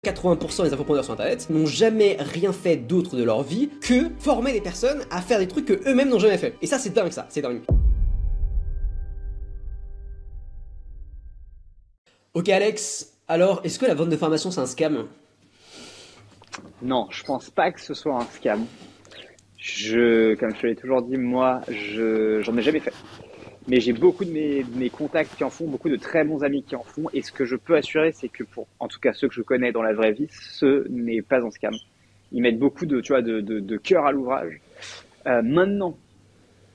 80% des infopreneurs sur internet n'ont jamais rien fait d'autre de leur vie que former des personnes à faire des trucs que eux-mêmes n'ont jamais fait. Et ça c'est dingue, c'est dingue. Ok Alex, alors est-ce que la vente de formation c'est un scam? Non, je pense pas que ce soit un scam. Comme je te l'ai toujours dit, moi, j'en ai jamais fait. Mais j'ai beaucoup de mes contacts qui en font, beaucoup de très bons amis qui en font. Et ce que je peux assurer, c'est que pour, en tout cas, ceux que je connais dans la vraie vie, ce n'est pas un scam. Ils mettent beaucoup de, tu vois, de cœur à l'ouvrage. Maintenant,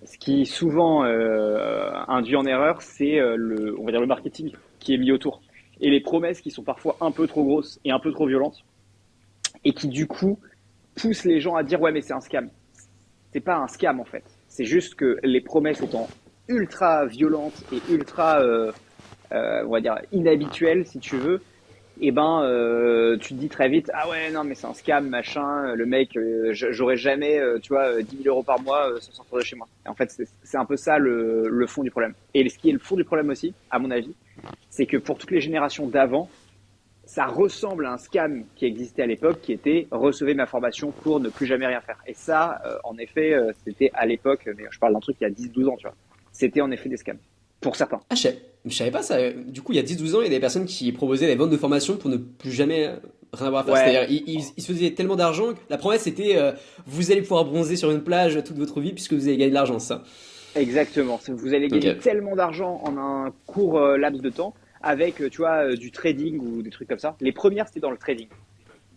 ce qui souvent induit en erreur, c'est on va dire le marketing qui est mis autour. Et les promesses qui sont parfois un peu trop grosses et un peu trop violentes. Et qui, du coup, poussent les gens à dire ouais mais c'est un scam. C'est pas un scam en fait. C'est juste que les promesses étant ultra violentes et ultra on va dire inhabituelles si tu veux, et tu te dis très vite ah ouais non mais c'est un scam machin, le mec j'aurais jamais tu vois 10 000 euros par mois sans sortir de chez moi. Et en fait c'est un peu ça le fond du problème. Et ce qui est le fond du problème aussi à mon avis, c'est que pour toutes les générations d'avant, ça ressemble à un scam qui existait à l'époque, qui était recevez ma formation pour ne plus jamais rien faire. Et ça, en effet, c'était à l'époque, mais je parle d'un truc il y a 10-12 ans, tu vois. C'était en effet des scams, pour certains. Ah je savais pas ça. Du coup il y a 10-12 ans il y a des personnes qui proposaient des ventes de formation pour ne plus jamais rien avoir à faire. Ouais, C'est-à-dire ils se faisaient tellement d'argent que la promesse c'était vous allez pouvoir bronzer sur une plage toute votre vie puisque vous allez gagner de l'argent, c'est ça. exactement. Vous allez Ok. gagner tellement d'argent en un court laps de temps avec, tu vois, du trading ou des trucs comme ça. Les premières, c'était dans le trading.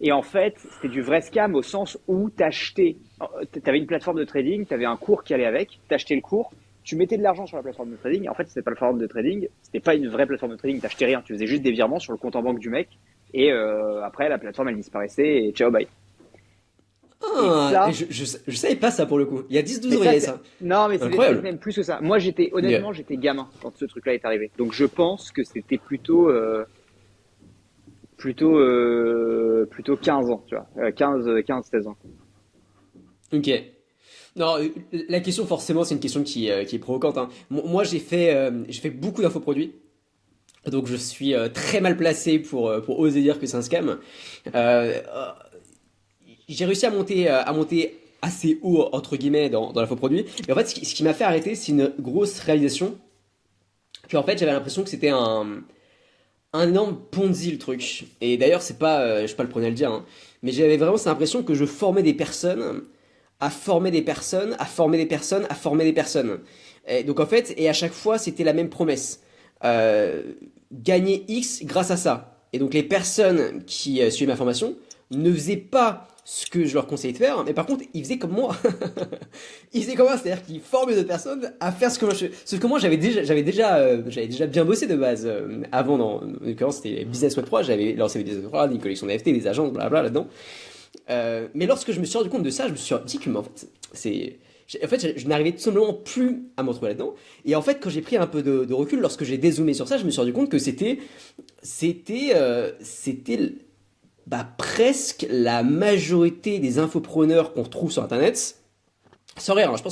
Et en fait, c'était du vrai scam au sens où t'avais une plateforme de trading, t'avais un cours qui allait avec, t'achetais le cours, tu mettais de l'argent sur la plateforme de trading. Et en fait, c'était pas la plateforme de trading, c'était pas une vraie plateforme de trading, t'achetais rien, tu faisais juste des virements sur le compte en banque du mec. Et après, la plateforme, elle disparaissait et ciao, bye. Et Ah, et ça, je savais pas ça pour le coup. Il y a 10-12 mais ans il y ça, avait ça. non, mais c'était peut-être Incroyable. même plus que ça. Moi, Ok. honnêtement, j'étais gamin quand ce truc-là est arrivé. Donc, je pense que c'était plutôt 15 ans, tu vois, 16 ans. Ok. Non, la question forcément c'est une question qui est provocante, hein. Moi j'ai fait beaucoup d'infoproduits, donc je suis très mal placé pour oser dire que c'est un scam. Euh, euh, j'ai réussi à monter assez haut entre guillemets dans l'infoproduit, et en fait ce qui m'a fait arrêter c'est une grosse réalisation, que en fait j'avais l'impression que c'était un énorme Ponzi le truc. Et d'ailleurs c'est pas, je suis pas le premier à le dire, hein, mais j'avais vraiment cette impression que je formais des personnes à former des personnes, à former des personnes, à former des personnes. Et donc en fait, et à chaque fois, c'était la même promesse. Euh, Gagner X grâce à ça. Et donc les personnes qui suivaient ma formation ne faisaient pas ce que je leur conseillais de faire, mais par contre, ils faisaient comme moi. Ils faisaient comme moi, c'est-à-dire qu'ils formaient d'autres personnes à faire ce que moi je fais. Sauf que moi, j'avais déjà bien bossé de base. Avant, en l'occurrence, c'était Business Web 3, j'avais lancé des Web 3, une collection d'NFT, des agences, blablabla là-dedans. Mais lorsque je me suis rendu compte de ça, je me suis dit que mais en fait, je n'arrivais tout simplement plus à me retrouver là-dedans. Et en fait, quand j'ai pris un peu de recul, lorsque j'ai dézoomé sur ça, je me suis rendu compte que c'était presque la majorité des infopreneurs qu'on retrouve sur Internet. Sans rire, hein, je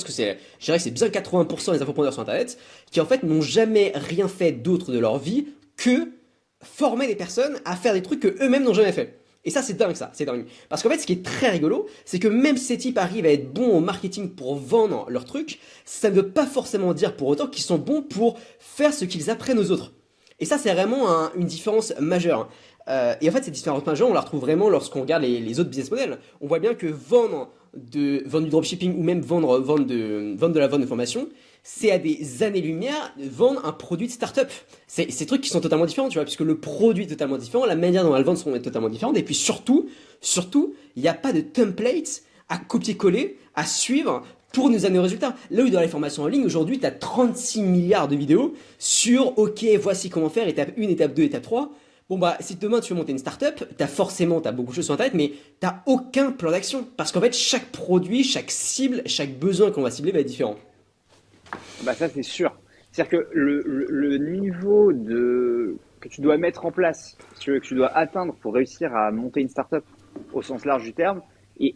dirais que c'est bien 80% des infopreneurs sur Internet qui en fait n'ont jamais rien fait d'autre de leur vie que former des personnes à faire des trucs que eux-mêmes n'ont jamais fait. Et ça, c'est dingue. Parce qu'en fait, ce qui est très rigolo, c'est que même si ces types arrivent à être bons au marketing pour vendre leurs trucs, ça ne veut pas forcément dire pour autant qu'ils sont bons pour faire ce qu'ils apprennent aux autres. Et ça, c'est vraiment une différence majeure. Et en fait, cette différence majeure, on la retrouve vraiment lorsqu'on regarde les autres business models. On voit bien que vendre du dropshipping ou même vendre de la vente de formation, c'est à des années-lumière de vendre un produit de start-up. C'est ces trucs qui sont totalement différents, tu vois, puisque le produit est totalement différent, la manière dont elles vendent sont totalement différentes, et puis surtout, il n'y a pas de template à copier-coller, à suivre pour nous amener au résultat. Là où dans les formations en ligne, aujourd'hui, tu as 36 milliards de vidéos sur OK, voici comment faire, étape 1, étape 2, étape 3. Bon bah si demain tu veux monter une startup, t'as beaucoup de choses sur internet, mais t'as aucun plan d'action. Parce qu'en fait, chaque produit, chaque cible, chaque besoin qu'on va cibler va être différent. Bah ça c'est sûr. C'est-à-dire que le niveau que tu dois mettre en place, si tu veux, que tu dois atteindre pour réussir à monter une startup au sens large du terme, est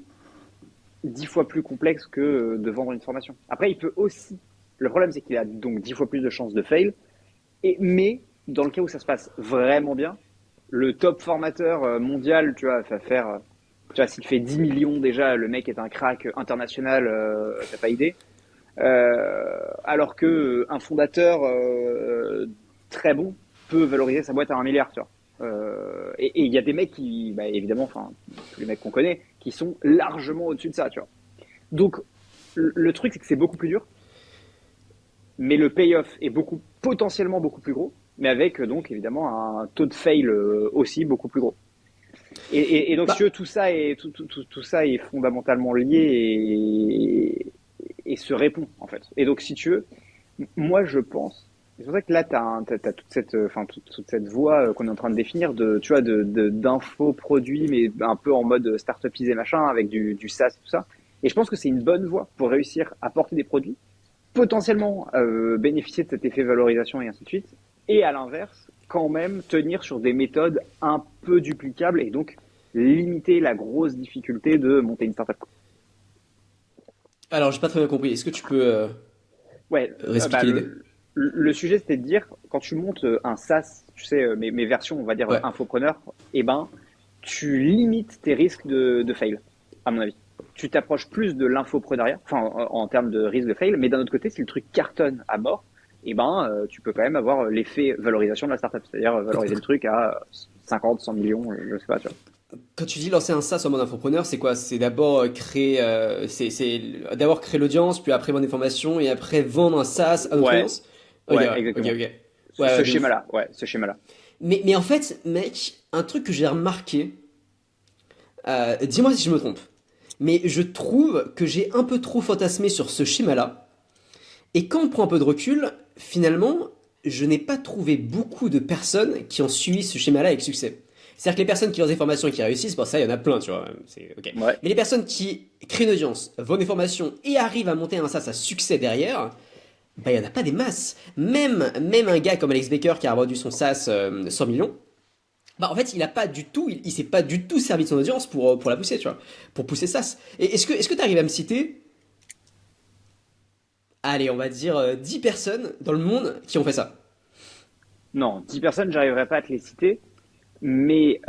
10 fois plus complexe que de vendre une formation. Après, il peut aussi. Le problème, c'est qu'il a donc 10 fois plus de chances de fail. Mais dans le cas où ça se passe vraiment bien, le top formateur mondial, tu vois, va faire, tu vois, s'il fait 10 millions déjà, le mec est un crack international, t'as pas idée. Alors que un fondateur très bon peut valoriser sa boîte à 1 milliard, tu vois. Et il y a des mecs qui, bah, évidemment, enfin, tous les mecs qu'on connaît, qui sont largement au-dessus de ça, tu vois. Donc, le truc, c'est que c'est beaucoup plus dur, mais le payoff est potentiellement beaucoup plus gros, mais avec donc évidemment un taux de fail aussi beaucoup plus gros. Et donc, si tu Bah, veux, tout ça est fondamentalement lié et se répond, en fait. Et donc, si tu veux, moi, je pense, c'est pour ça que là, t'as toute cette, enfin, toute cette voie qu'on est en train de définir de, tu vois, d'infoproduits, mais un peu en mode start-upisé machin, avec du SaaS, tout ça. Et je pense que c'est une bonne voie pour réussir à porter des produits, potentiellement bénéficier de cet effet valorisation et ainsi de suite. Et à l'inverse, quand même tenir sur des méthodes un peu duplicables et donc limiter la grosse difficulté de monter une startup. alors, j'ai pas très bien compris. Est-ce que tu peux Ouais, réexpliquer l'idée? le sujet c'était de dire quand tu montes un SaaS, tu sais, mes versions, on va dire Ouais. infopreneur, eh ben, tu limites tes risques de fail, à mon avis. Tu t'approches plus de l'infopreneuriat, enfin en termes de risque de fail, mais d'un autre côté, si le truc cartonne à mort, eh ben, tu peux quand même avoir l'effet valorisation de la startup, c'est-à-dire valoriser le truc à 50, 100 millions, je sais pas, tu vois. Quand tu dis lancer un SaaS en mode infopreneur, c'est quoi? C'est d'abord créer, c'est d'abord créer l'audience, puis après vendre des formations, et après vendre un SaaS à notre Ouais, audience? Ok, ouais, ouais, ok, exactement. ok. Ouais, Ce ouais, de ouf. schéma-là, ouais, ce schéma-là. Mais en fait, mec, un truc que j'ai remarqué, dis-moi si je me trompe, mais je trouve que j'ai un peu trop fantasmé sur ce schéma-là, et quand on prend un peu de recul, finalement, je n'ai pas trouvé beaucoup de personnes qui ont suivi ce schéma-là avec succès. C'est-à-dire que les personnes qui lancent des formations et qui réussissent, bon ça il y en a plein, tu vois, c'est ok. Ouais. Mais les personnes qui créent une audience, vendent des formations et arrivent à monter un SaaS à succès derrière, bah il y en a pas des masses. Même un gars comme Alex Baker qui a vendu son SaaS 100 millions, bah en fait il a pas du tout, il s'est pas du tout servi de son audience pour la pousser, tu vois, pour pousser SaaS. Et est-ce que tu arrives à me citer, allez on va dire 10 personnes dans le monde qui ont fait ça? Non, 10 personnes, j'arriverai pas à te les citer, mais,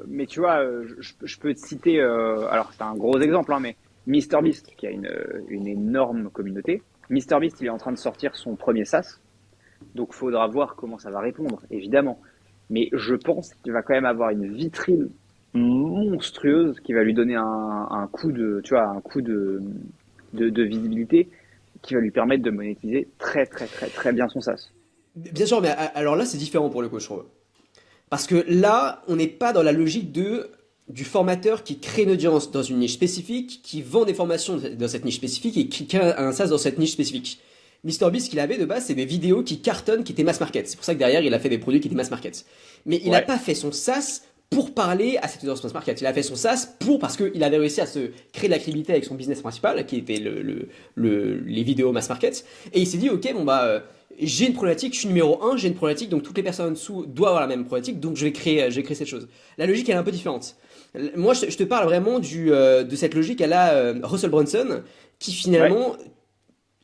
mais tu vois, je peux te citer, alors c'est un gros exemple, hein, mais MrBeast, qui a une énorme communauté. MrBeast, il est en train de sortir son premier SaaS, donc faudra voir comment ça va répondre, évidemment. Mais je pense qu'il va quand même avoir une vitrine monstrueuse qui va lui donner un coup de, tu vois, un coup de visibilité qui va lui permettre de monétiser très, très, très, très bien son SaaS. Bien sûr, mais alors là c'est différent pour le coup, je trouve. Parce que là, on n'est pas dans la logique du formateur qui crée une audience dans une niche spécifique, qui vend des formations dans cette niche spécifique et qui crée un SaaS dans cette niche spécifique. MrBeast, ce qu'il avait de base, c'est des vidéos qui cartonnent, qui étaient mass market. C'est pour ça que derrière, il a fait des produits qui étaient mass market. Mais il n'a Ouais, pas fait son SaaS pour parler à cette audience mass market. Il a fait son SaaS parce qu'il avait réussi à se créer de la crédibilité avec son business principal, qui était les vidéos mass market. Et il s'est dit, ok, bon bah, j'ai une problématique, je suis numéro un, j'ai une problématique, donc toutes les personnes en dessous doivent avoir la même problématique, donc je vais créer cette chose. La logique, elle est un peu différente. Moi, je te parle vraiment de cette logique à la Russell Brunson, qui ouais,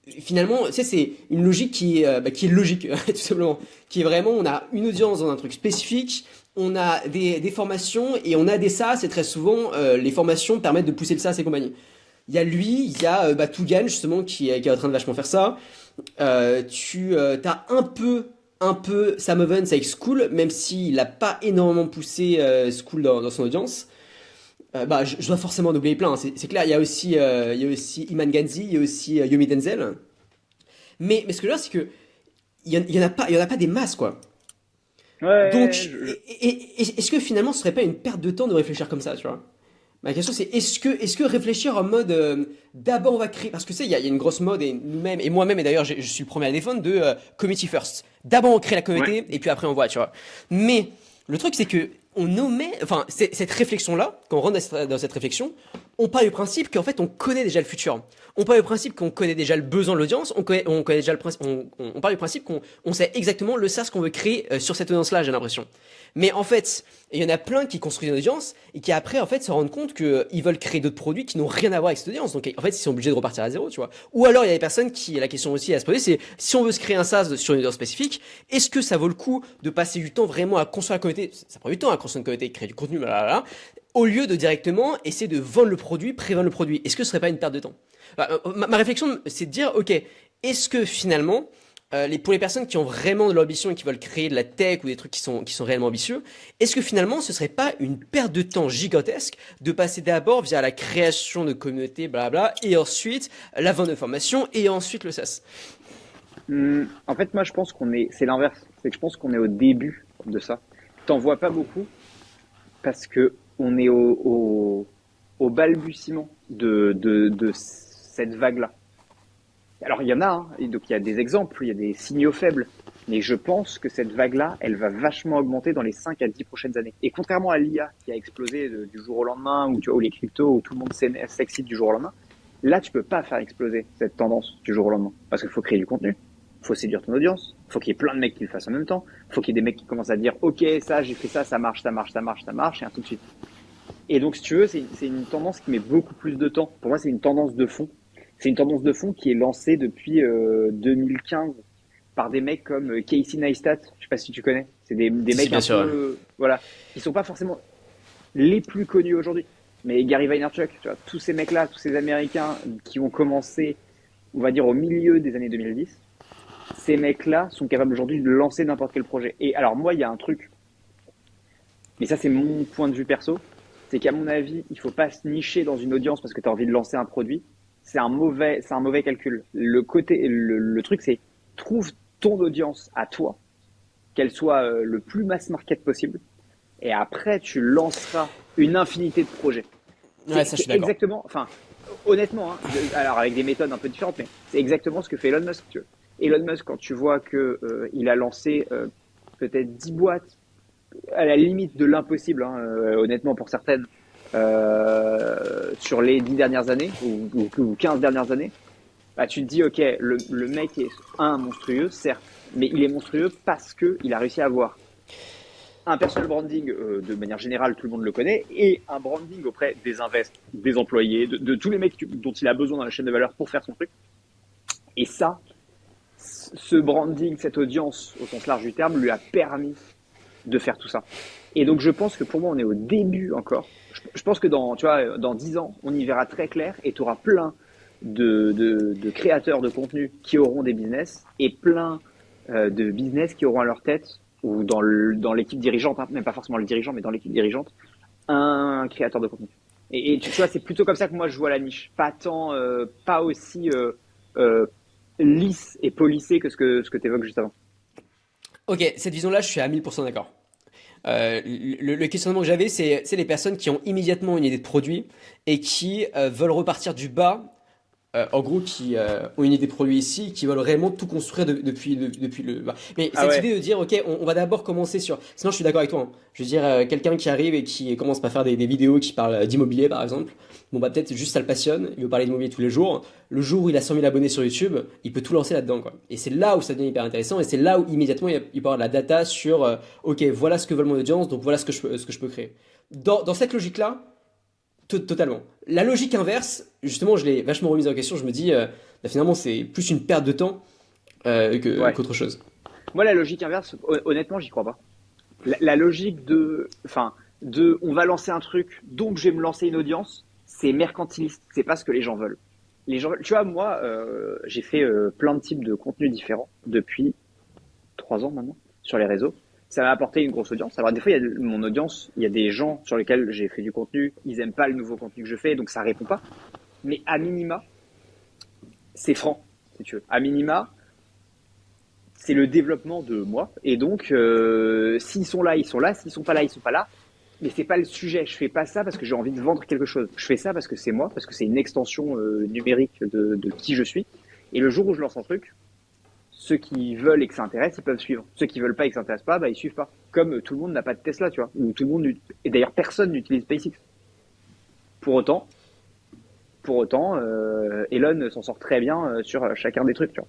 finalement, tu sais, c'est une logique qui est logique, tout simplement. Qui est vraiment, on a une audience dans un truc spécifique, on a des formations et on a des SaaS, et très souvent, les formations permettent de pousser le SaaS et compagnie. Il y a lui, il y a Tougan, justement, qui est en train de vachement faire ça. Tu as un peu Sam Evans avec School, même s'il n'a pas énormément poussé School dans son audience. Bah, je dois forcément en oublier plein, hein, c'est clair. Il y a aussi Iman Ganzi, il y a aussi Yomi Denzel. Mais ce que je veux dire, c'est que il y en a pas des masses, quoi. ouais, Donc, est-ce que finalement, ce serait pas une perte de temps de réfléchir comme ça, tu vois? Ma question, c'est est-ce que réfléchir en mode d'abord on va créer, parce que tu sais, il y a une grosse mode, et nous-mêmes, et moi-même, et d'ailleurs, je suis le premier à la défendre, de community first. D'abord on crée la ouais, communauté, et puis après on voit, tu vois. Mais le truc, c'est que on omet, enfin, cette réflexion-là, quand on rentre dans cette réflexion, on part du principe qu'en fait on connaît déjà le futur. On part du principe qu'on connaît déjà le besoin de l'audience, on connaît déjà on part du principe qu'on sait exactement le SaaS qu'on veut créer sur cette audience-là, j'ai l'impression. Mais en fait, il y en a plein qui construisent une audience et qui après en fait se rendent compte qu'ils veulent créer d'autres produits qui n'ont rien à voir avec cette audience. Donc en fait, ils sont obligés de repartir à zéro, tu vois. Ou alors il y a des personnes qui, la question aussi à se poser, c'est si on veut se créer un SaaS sur une audience spécifique, est-ce que ça vaut le coup de passer du temps vraiment à construire la communauté? Ça prend du temps à construire une communauté, créer du contenu, blablabla, au lieu de directement essayer de vendre le produit, prévendre le produit. Est-ce que ce serait pas une perte de temps? Ma réflexion, c'est de dire, ok, est-ce que finalement, pour les personnes qui ont vraiment de l'ambition et qui veulent créer de la tech ou des trucs qui sont réellement ambitieux, est-ce que finalement, ce serait pas une perte de temps gigantesque de passer d'abord via la création de communautés, blabla, et ensuite la vente de formation et ensuite le SaaS? En fait, moi, je pense c'est l'inverse. C'est que je pense qu'on est au début de ça. T'en vois pas beaucoup parce que on est au balbutiement de cette vague-là. Alors, il y en a, hein, et donc il y a des exemples, il y a des signaux faibles, mais je pense que cette vague-là, elle va vachement augmenter dans les 5 à 10 prochaines années. Et contrairement à l'IA qui a explosé du jour au lendemain, ou tu vois, ou les cryptos, où tout le monde s'excite du jour au lendemain, là, tu peux pas faire exploser cette tendance du jour au lendemain. Parce qu'il faut créer du contenu, faut séduire ton audience, faut qu'il y ait plein de mecs qui le fassent en même temps, faut qu'il y ait des mecs qui commencent à dire, OK, ça, j'ai fait ça, ça marche, ça marche, ça marche, ça marche, et ainsi de suite. Et donc, si tu veux, c'est une tendance qui met beaucoup plus de temps. Pour moi, c'est une tendance de fond. C'est une tendance de fond qui est lancée depuis 2015 par des mecs comme Casey Neistat. Je sais pas si tu connais. C'est des Si, mecs bien un sûr. Ouais. peu, voilà, qui sont pas forcément les plus connus aujourd'hui. Mais Gary Vaynerchuk, tu vois, tous ces mecs-là, tous ces Américains qui ont commencé, on va dire, au milieu des années 2010, ces mecs-là sont capables aujourd'hui de lancer n'importe quel projet. Et alors, moi, il y a un truc, mais ça, c'est mon point de vue perso, c'est qu'à mon avis, il faut pas se nicher dans une audience parce que tu as envie de lancer un produit. C'est un mauvais calcul. Le truc, c'est trouve ton audience à toi, qu'elle soit le plus mass market possible, et après, tu lanceras une infinité de projets. Ouais, C'est ça, je c'est suis d'accord. exactement, enfin, honnêtement, hein, alors avec des méthodes un peu différentes, mais c'est exactement ce que fait Elon Musk. Tu vois. Elon Musk, quand tu vois que il a lancé peut-être 10 boîtes à la limite de l'impossible, hein, honnêtement pour certaines, sur les 10 dernières années ou 15 dernières années, bah, tu te dis, ok, le mec est monstrueux, certes, mais il est monstrueux parce qu'il a réussi à avoir un personal branding de manière générale, tout le monde le connaît, et un branding auprès des invests, des employés, de tous les mecs dont il a besoin dans la chaîne de valeur pour faire son truc. Et ça, ce branding, cette audience au sens large du terme, lui a permis de faire tout ça. Et donc je pense que pour moi, on est au début encore. Je pense que dans 10 ans, on y verra très clair et tu auras plein de créateurs de contenu qui auront des business et plein de business qui auront à leur tête ou dans l'équipe dirigeante, hein, même pas forcément le dirigeant, mais dans l'équipe dirigeante, un créateur de contenu. Et tu vois, c'est plutôt comme ça que moi je vois la niche. Pas aussi euh, lisse et polissé que ce que tu évoques juste avant. Ok, cette vision-là, je suis à 1000% d'accord. Le questionnement que j'avais, c'est les personnes qui ont immédiatement une idée de produit et qui veulent repartir du bas, en gros, qui ont une idée de produit ici, qui veulent réellement tout construire depuis le bas. Mais Ah cette ouais. idée de dire, ok, on va d'abord commencer sur. Sinon, je suis d'accord avec toi, hein. Je veux dire, quelqu'un qui arrive et qui commence par faire des vidéos qui parlent d'immobilier, par exemple, bon, bah peut-être juste ça le passionne, il veut parler d'immobilier tous les jours. Le jour où il a 100 000 abonnés sur YouTube, il peut tout lancer là-dedans, quoi. Et c'est là où ça devient hyper intéressant et c'est là où immédiatement il peut avoir de la data sur, ok, voilà ce que veut mon audience, donc voilà ce que je peux créer. Dans cette logique-là, totalement. La logique inverse, justement, je l'ai vachement remise en question. Je me dis, bah, finalement, c'est plus une perte de temps Ouais. qu'autre chose. Moi, la logique inverse, honnêtement, j'y crois pas. La logique on va lancer un truc, donc je vais me lancer une audience, c'est mercantiliste. C'est pas ce que les gens veulent. Les gens, tu vois, moi, j'ai fait plein de types de contenus différents depuis 3 ans maintenant sur les réseaux. Ça m'a apporté une grosse audience. Alors des fois, il y a mon audience, il y a des gens sur lesquels j'ai fait du contenu, ils aiment pas le nouveau contenu que je fais, donc ça répond pas. Mais à minima, c'est franc, si tu veux. À minima, c'est le développement de moi. Et donc, s'ils sont là, ils sont là. S'ils sont pas là, ils sont pas là. Mais c'est pas le sujet. Je fais pas ça parce que j'ai envie de vendre quelque chose. Je fais ça parce que c'est moi, parce que c'est une extension numérique de qui je suis. Et le jour où je lance un truc, ceux qui veulent et que ça intéresse, ils peuvent suivre. Ceux qui veulent pas et que ça intéresse pas, bah ils suivent pas. Comme tout le monde n'a pas de Tesla, tu vois. Ou tout le monde et d'ailleurs personne n'utilise SpaceX. Pour autant, pour autant, Elon s'en sort très bien sur chacun des trucs, tu vois.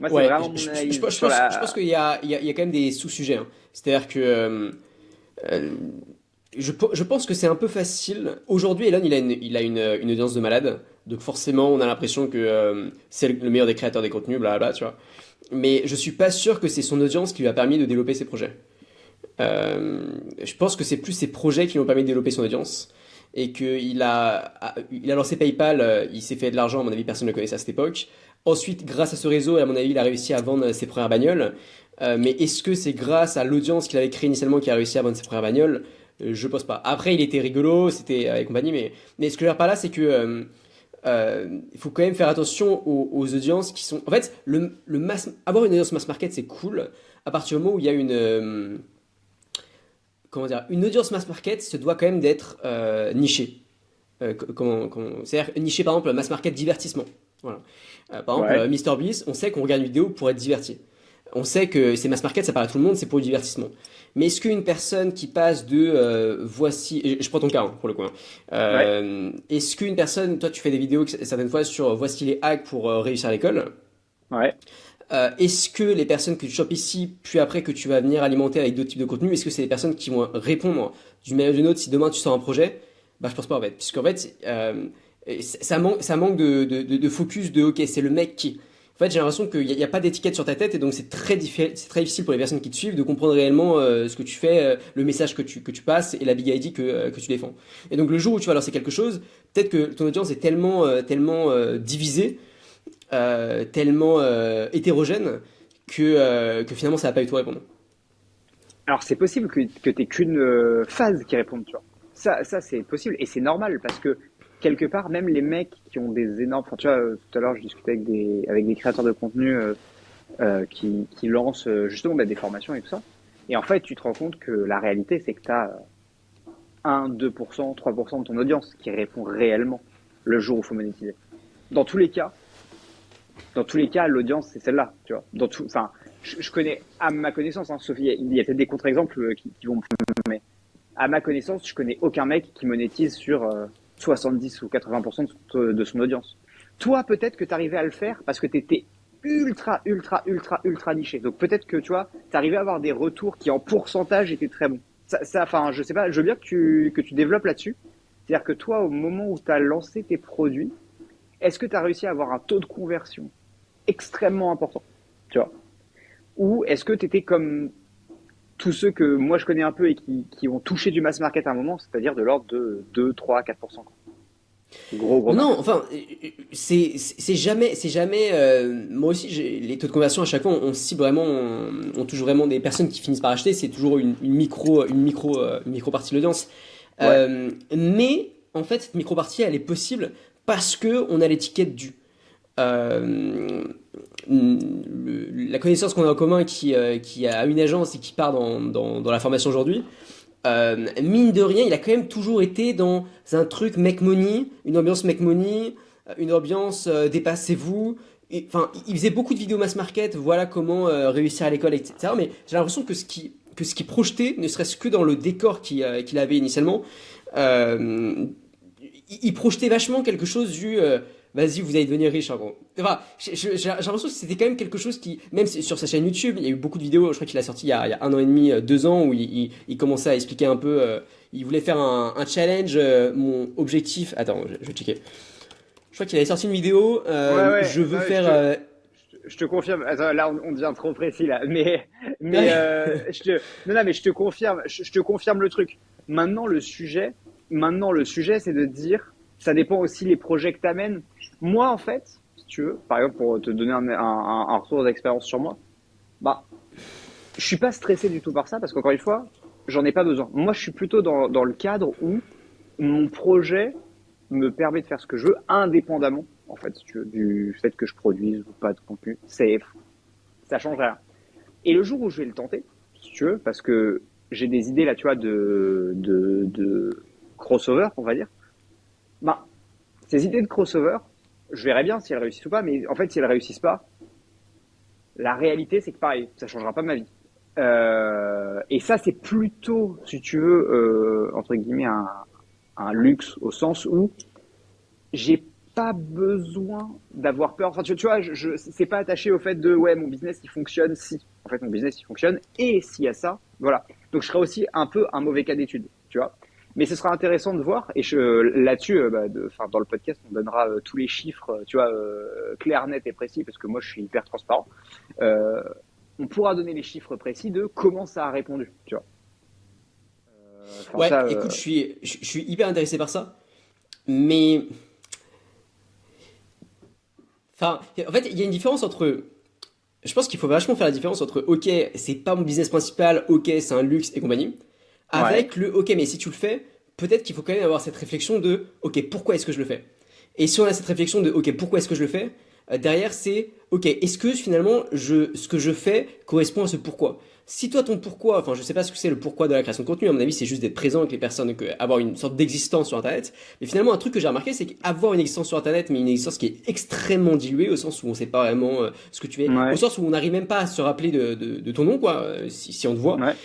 Moi, c'est Ouais, vraiment mon analyse je sur pense, je pense la. qu'il y a quand même des sous-sujets, hein. C'est-à-dire que euh, je pense que c'est un peu facile. Aujourd'hui, Elon, il a une audience de malade. Donc forcément, on a l'impression que c'est le meilleur des créateurs des contenus, blablabla, tu vois. Mais je suis pas sûr que c'est son audience qui lui a permis de développer ses projets. Je pense que c'est plus ses projets qui lui ont permis de développer son audience. Et qu'il a lancé PayPal, il s'est fait de l'argent, à mon avis, personne ne le connaissait à cette époque. Ensuite, grâce à ce réseau, à mon avis, il a réussi à vendre ses premières bagnoles. Mais est-ce que c'est grâce à l'audience qu'il avait créée initialement qu'il a réussi à vendre ses premières bagnoles? Je pense pas. Après, il était rigolo, c'était et compagnie, mais ce que je veux dire par là, c'est que il faut quand même faire attention aux audiences qui sont. En fait, avoir une audience mass market, c'est cool à partir du moment où il y a comment dire, une audience mass market se doit quand même d'être nichée. C'est-à-dire nichée par exemple mass market divertissement. Voilà. Par exemple, Ouais. MrBeast, on sait qu'on regarde une vidéo pour être diverti. On sait que c'est mass market, ça parle à tout le monde, c'est pour le divertissement. Mais est-ce qu'une personne qui passe de voici, et je prends ton cas hein, pour le coup, hein. Ouais. Est-ce qu'une personne, toi tu fais des vidéos certaines fois sur voici les hacks pour réussir à l'école, Ouais. est-ce que les personnes que tu chopes ici, puis après que tu vas venir alimenter avec d'autres types de contenus, est-ce que c'est des personnes qui vont répondre d'une manière ou d'une autre si demain tu sors un projet? Bah je pense pas en fait, puisqu'en fait ça manque de focus de ok c'est le mec qui. En fait j'ai l'impression qu'il n'y a pas d'étiquette sur ta tête et donc c'est très difficile pour les personnes qui te suivent de comprendre réellement ce que tu fais, le message que tu passes et la big idea que tu défends. Et donc le jour où tu vas lancer quelque chose, peut-être que ton audience est tellement divisée tellement hétérogène que finalement ça va pas du tout répondre. Alors, c'est possible que t'aies qu'une phase qui réponde, tu vois. Ça c'est possible et c'est normal parce que quelque part, même les mecs qui ont des énormes. Enfin, tu vois, tout à l'heure, je discutais avec des créateurs de contenu qui lancent justement bah, des formations et tout ça. Et en fait, tu te rends compte que la réalité, c'est que tu as 1, 2%, 3% de ton audience qui répond réellement le jour où il faut monétiser. Dans tous les cas, dans tous les cas, l'audience, c'est celle-là, tu vois. Enfin, je connais, à ma connaissance, hein, Sophie, il y a peut-être des contre-exemples qui vont, mais à ma connaissance, je connais aucun mec qui monétise sur 70 ou 80% de son audience. Toi, peut-être que tu arrivais à le faire parce que tu étais ultra, ultra, ultra, ultra niché. Donc peut-être que, tu vois, tu arrivais à avoir des retours qui, en pourcentage, étaient très bons. Enfin, je sais pas, je veux bien que tu développes là-dessus. C'est-à-dire que toi, au moment où tu as lancé tes produits, est-ce que tu as réussi à avoir un taux de conversion extrêmement important, tu vois? Ou est-ce que tu étais comme tous ceux que moi je connais un peu et qui ont touché du mass market à un moment, c'est-à-dire de l'ordre de 2, 3, 4%, quoi. Gros, gros Non, max. non, enfin, c'est jamais. Moi aussi, les taux de conversion à chaque fois, on cible vraiment, on touche vraiment des personnes qui finissent par acheter. C'est toujours une micro partie de l'audience. Ouais, Mais en fait, cette micro partie, elle est possible parce que on a l'étiquette du. Euh, la connaissance qu'on a en commun qui a une agence et qui part dans la formation aujourd'hui, mine de rien, il a quand même toujours été dans un truc make money, une ambiance make money, une ambiance dépassez-vous. Enfin, il faisait beaucoup de vidéos mass market, voilà comment réussir à l'école, etc. Mais j'ai l'impression que ce qui projetait, ne serait-ce que dans le décor qu'il avait initialement, euh, il projetait vachement quelque chose du vas-y, vous allez devenir riche en gros. Enfin, j'ai l'impression que c'était quand même quelque chose qui, même sur sa chaîne YouTube, il y a eu beaucoup de vidéos, je crois qu'il a sorti il y a 1 an et demi, 2 ans, où il commençait à expliquer un peu, il voulait faire un challenge, mon objectif, attends, je vais checker. Je crois qu'il avait sorti une vidéo, ouais, ouais. je Non, veux mais faire... je te confirme. Attends, là, on devient trop précis là. Mais Ouais. non, non, mais je te confirme le truc. Maintenant, le sujet, c'est de dire, ça dépend aussi les projets que t'amènes. Moi, en fait, si tu veux, par exemple, pour te donner un retour d'expérience sur moi, bah, je suis pas stressé du tout par ça parce qu'encore une fois, j'en ai pas besoin. Moi, je suis plutôt dans le cadre où mon projet me permet de faire ce que je veux indépendamment, en fait, si tu veux, du fait que je produise ou pas de contenu. Ça change rien. Et le jour où je vais le tenter, si tu veux, parce que j'ai des idées là, tu vois, de crossover, on va dire, bah, ces idées de crossover, je verrai bien si elles réussissent ou pas, mais en fait, si elles réussissent pas, la réalité, c'est que pareil, ça changera pas ma vie. Et ça, c'est plutôt, si tu veux, entre guillemets, un luxe au sens où j'ai pas besoin d'avoir peur. Enfin, tu vois, c'est pas attaché au fait de ouais, mon business il fonctionne si. En fait, mon business il fonctionne et s'il y a ça, voilà. Donc, je serai aussi un peu un mauvais cas d'étude, tu vois. Mais ce sera intéressant de voir. Et là-dessus, enfin, dans le podcast, on donnera tous les chiffres, tu vois, clairs, nets et précis, parce que moi, je suis hyper transparent. Euh, on pourra donner les chiffres précis de comment ça a répondu, tu vois. Enfin, Ouais, ça, écoute, je suis hyper intéressé par ça, mais enfin, en fait, il y a une différence entre. Je pense qu'il faut vachement faire la différence entre ok, c'est pas mon business principal, ok, c'est un luxe et compagnie, ouais, avec le ok, mais si tu le fais, peut-être qu'il faut quand même avoir cette réflexion de ok, pourquoi est-ce que je le fais? Et si on a cette réflexion de ok, pourquoi est-ce que je le fais? Derrière, c'est ok, est-ce que finalement ce que je fais correspond à ce pourquoi? Si toi ton pourquoi, enfin je sais pas ce que c'est le pourquoi de la création de contenu, à mon avis c'est juste d'être présent avec les personnes, avoir une sorte d'existence sur Internet. Mais finalement un truc que j'ai remarqué c'est qu'avoir une existence sur Internet, mais une existence qui est extrêmement diluée au sens où on sait pas vraiment ce que tu es, au ouais, sens où on n'arrive même pas à se rappeler de ton nom quoi, si on te voit. ouais,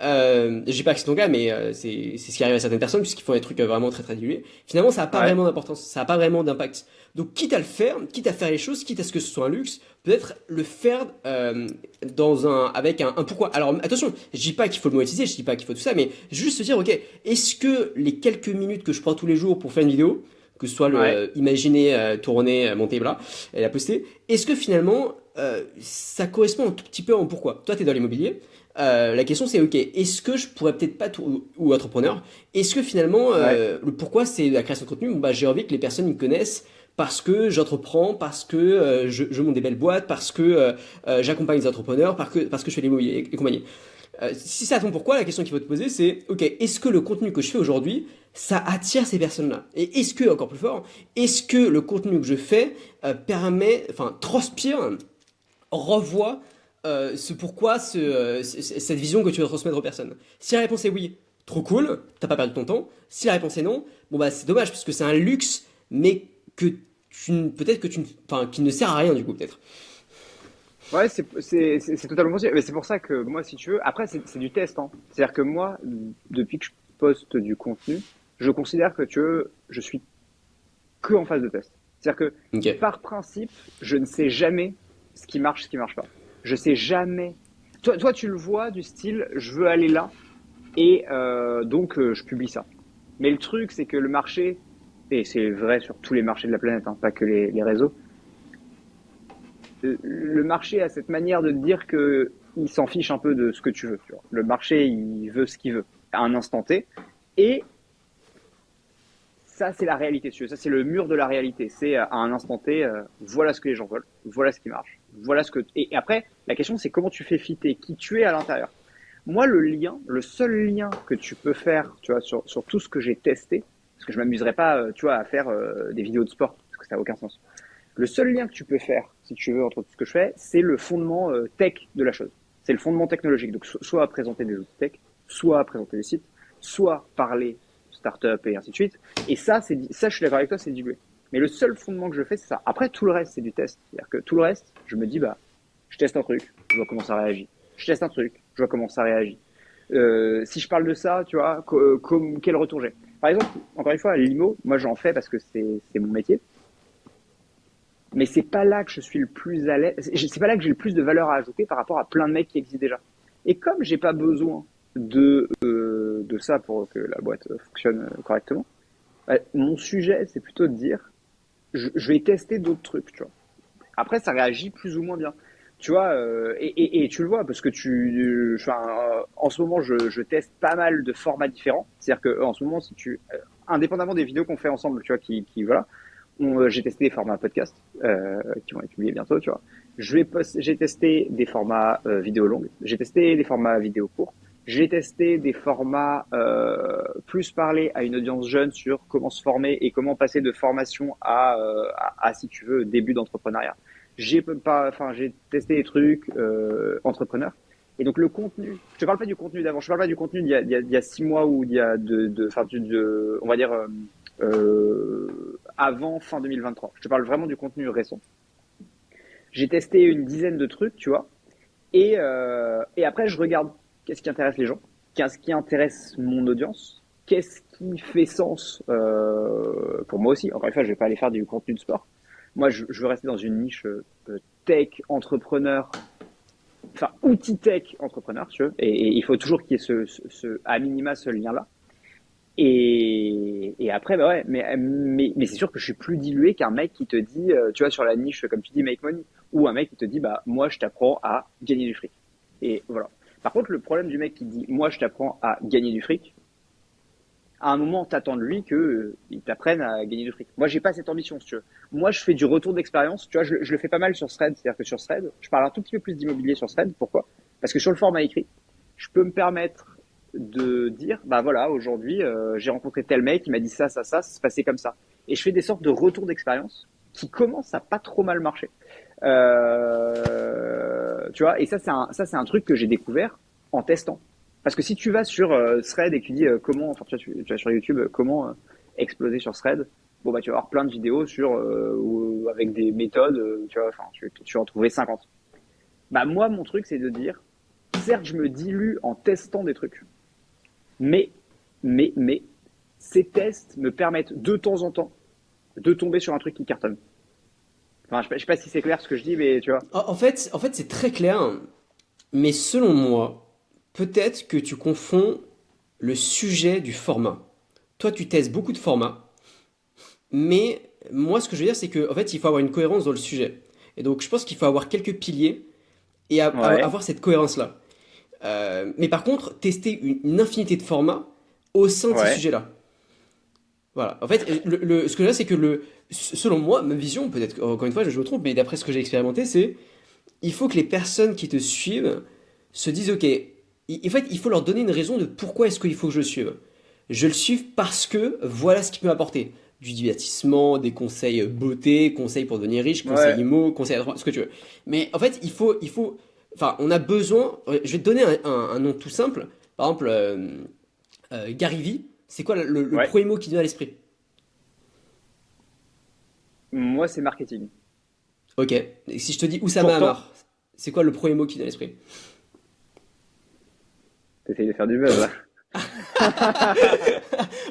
Je dis pas que c'est ton cas, mais c'est ce qui arrive à certaines personnes, puisqu'ils font des trucs vraiment très très dilués. Finalement, ça n'a pas ouais. vraiment d'importance, ça n'a pas vraiment d'impact. Donc, quitte à le faire, quitte à faire les choses, quitte à ce que ce soit un luxe, peut-être le faire avec un pourquoi. Alors, attention, je dis pas qu'il faut le monétiser, je dis pas qu'il faut tout ça, mais juste se dire, ok, est-ce que les quelques minutes que je prends tous les jours pour faire une vidéo, que ce soit Ouais, imaginer, tourner, monter, bla, et la poster, est-ce que finalement ça correspond un tout petit peu en pourquoi? Toi, tu es dans l'immobilier. La question c'est ok, est-ce que je pourrais peut-être pas ou entrepreneur, est-ce que finalement ouais, le pourquoi c'est la création de contenu? Bon, bah, j'ai envie que les personnes me connaissent parce que j'entreprends, parce que je monte des belles boîtes, parce que j'accompagne des entrepreneurs, parce que je fais de l'immobilier et compagnie. Si c'est à ton pourquoi, la question qu'il faut te poser c'est ok, est-ce que le contenu que je fais aujourd'hui ça attire ces personnes-là? Et est-ce que, encore plus fort, est-ce que le contenu que je fais enfin transpire, revois ce pourquoi, cette vision que tu veux transmettre aux personnes. Si la réponse est oui, trop cool, t'as pas perdu ton temps. Si la réponse est non, bon bah c'est dommage parce que c'est un luxe, mais que peut-être que enfin, qui ne sert à rien du coup peut-être. ouais, c'est totalement possible. Mais c'est pour ça que moi, si tu veux, après, c'est du test, hein. C'est-à-dire que moi, depuis que je poste du contenu, je considère que tu veux, je suis que en phase de test. C'est-à-dire que, Ok. par principe, je ne sais jamais ce qui marche pas. Je sais jamais. Toi, tu le vois du style, je veux aller là, et donc je publie ça. Mais le truc, c'est que le marché, et c'est vrai sur tous les marchés de la planète, hein, pas que les réseaux, le marché a cette manière de te dire que il s'en fiche un peu de ce que tu veux. Tu vois. Le marché, il veut ce qu'il veut à un instant T. Et ça, c'est la réalité. Ça, c'est le mur de la réalité. C'est à un instant T, voilà ce que les gens veulent, voilà ce qui marche, voilà ce que. Et après, la question, c'est comment tu fais fitter qui tu es à l'intérieur. Moi, le seul lien que tu peux faire, tu vois, sur tout ce que j'ai testé, parce que je m'amuserais pas, tu vois, à faire des vidéos de sport, parce que ça n'a aucun sens. Le seul lien que tu peux faire, si tu veux, entre tout ce que je fais, c'est le fondement tech de la chose. C'est le fondement technologique. Donc, soit à présenter des outils tech, soit à présenter des sites, soit parler start-up et ainsi de suite. Et ça, je suis d'accord avec toi, c'est dilué. Mais le seul fondement que je fais, c'est ça. Après, tout le reste, c'est du test. C'est-à-dire que tout le reste, je me dis, bah, je teste un truc, je vois comment ça réagit. Je teste un truc, je vois comment ça réagit. Si je parle de ça, tu vois, quel retour j'ai. Par exemple, encore une fois, l'IMO, moi j'en fais parce que c'est mon métier mais c'est pas là que je suis le plus à l'aise. C'est pas là que j'ai le plus de valeur à ajouter par rapport à plein de mecs qui existent déjà. Et comme j'ai pas besoin de ça pour que la boîte fonctionne correctement, bah, mon sujet c'est plutôt de dire je vais tester d'autres trucs, tu vois. Après ça réagit plus ou moins bien. Tu vois, et tu le vois parce que en ce moment je teste pas mal de formats différents. C'est-à-dire que en ce moment, si tu, indépendamment des vidéos qu'on fait ensemble, tu vois, qui voilà, j'ai testé des formats podcast qui vont être publiés bientôt, tu vois. J'ai testé des formats vidéo longues, j'ai testé des formats vidéo courts, j'ai testé des formats plus parler à une audience jeune sur comment se former et comment passer de formation si tu veux, début d'entrepreneuriat. J'ai testé des trucs entrepreneurs. Et donc le contenu, je te parle pas du contenu d'avant, je te parle pas du contenu d'il y a 6 mois ou d'il y a on va dire avant fin 2023. Je te parle vraiment du contenu récent. J'ai testé une dizaine de trucs, tu vois. Et après, je regarde qu'est-ce qui intéresse les gens, qu'est-ce qui intéresse mon audience, qu'est-ce qui fait sens pour moi aussi. Encore une fois, je vais pas aller faire du contenu de sport. Moi, je veux rester dans une niche tech, entrepreneur, enfin outil tech, entrepreneur, tu veux. Et il faut toujours qu'il y ait à minima ce lien-là. Et après, bah ouais, mais c'est sûr que je suis plus dilué qu'un mec qui te dit, tu vois, sur la niche, comme tu dis, make money, ou un mec qui te dit, bah, moi, je t'apprends à gagner du fric. Et voilà. Par contre, le problème du mec qui dit, moi, je t'apprends à gagner du fric, à un moment, t'attends de lui que il t'apprenne à gagner du fric. Moi, j'ai pas cette ambition, si tu veux. Moi, je fais du retour d'expérience. Tu vois, je le fais pas mal sur Thread. C'est-à-dire que sur Thread, je parle un tout petit peu plus d'immobilier sur Thread. Pourquoi? Parce que sur le format écrit, je peux me permettre de dire, bah voilà, aujourd'hui, j'ai rencontré tel mec, il m'a dit ça se passait comme ça. Et je fais des sortes de retours d'expérience qui commencent à pas trop mal marcher. Tu vois, et ça, c'est un truc que j'ai découvert en testant. Parce que si tu vas sur Thread et que tu dis comment, enfin tu vas sur YouTube, comment exploser sur Thread, bon bah tu vas avoir plein de vidéos sur avec des méthodes, tu vois, enfin tu vas en trouver 50. Bah moi mon truc c'est de dire, certes je me dilue en testant des trucs, mais mais ces tests me permettent de temps en temps de tomber sur un truc qui cartonne. Enfin je sais pas si c'est clair ce que je dis, mais tu vois. En fait, c'est très clair, mais selon moi, peut-être que tu confonds le sujet du format. Toi, tu testes beaucoup de formats, mais moi, ce que je veux dire, c'est qu'en fait, il faut avoir une cohérence dans le sujet. Et donc, je pense qu'il faut avoir quelques piliers et Ouais, avoir cette cohérence-là. Mais par contre, tester une infinité de formats au sein de ces ouais, sujets-là. Voilà. En fait, ce que je veux dire, c'est que selon moi, ma vision, peut-être, encore une fois, je me trompe, mais d'après ce que j'ai expérimenté, c'est il faut que les personnes qui te suivent se disent, ok, en fait, il faut leur donner une raison de pourquoi est-ce qu'il faut que je le suive. Je le suive parce que voilà ce qu'il peut m'apporter. Du divertissement, des conseils beauté, conseils pour devenir riche, conseils ouais. IMO, conseils ce que tu veux. Mais en fait, enfin, on a besoin, je vais te donner un nom tout simple. Par exemple, Gary Vee, c'est quoi le Ouais. premier mot qui vient à l'esprit? Moi c'est marketing. Ok. Et si je te dis Oussama Pourtant, Hamar, c'est quoi le premier mot qui vient à l'esprit? t'essayes de faire du buzz là.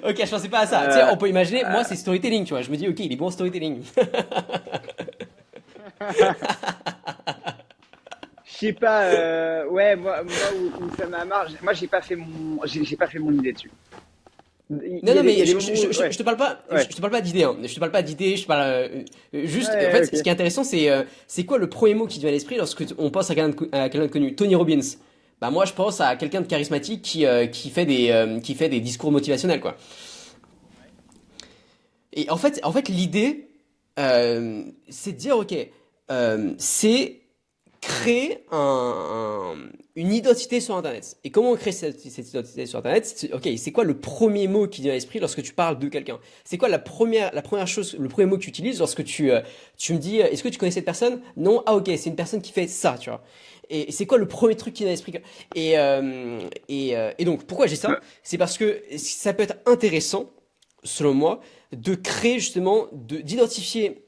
Ok, je pensais pas à ça. Tu sais, Euh, on peut imaginer, moi euh, c'est storytelling, tu vois. Je me dis, ok, il est bon en storytelling. je sais pas, ouais, moi où ça m'a marre, moi j'ai pas fait mon idée dessus. Non, non, Il y mais a des moments où, je te parle pas, je ouais, te parle pas d'idée, hein. Je te parle pas d'idée, je te parle juste. En ouais, fait, ce ok. qui est intéressant, c'est quoi le premier mot qui te vient à l'esprit lorsque on pense à quelqu'un de connu? Tony Robbins. Bah moi, je pense à quelqu'un de charismatique qui fait des discours motivationnels, quoi. Et en fait, l'idée, c'est de dire, ok, c'est créer une identité sur Internet. Et comment on crée cette identité sur Internet? Ok, c'est quoi le premier mot qui vient à l'esprit lorsque tu parles de quelqu'un? C'est quoi la première chose, le premier mot que tu utilises lorsque tu me dis, est-ce que tu connais cette personne? Non? Ah ok, c'est une personne qui fait ça, tu vois. Et c'est quoi le premier truc qui vient à l'esprit? Et donc, pourquoi j'ai ça? Ouais, C'est parce que ça peut être intéressant, selon moi, de créer justement, d'identifier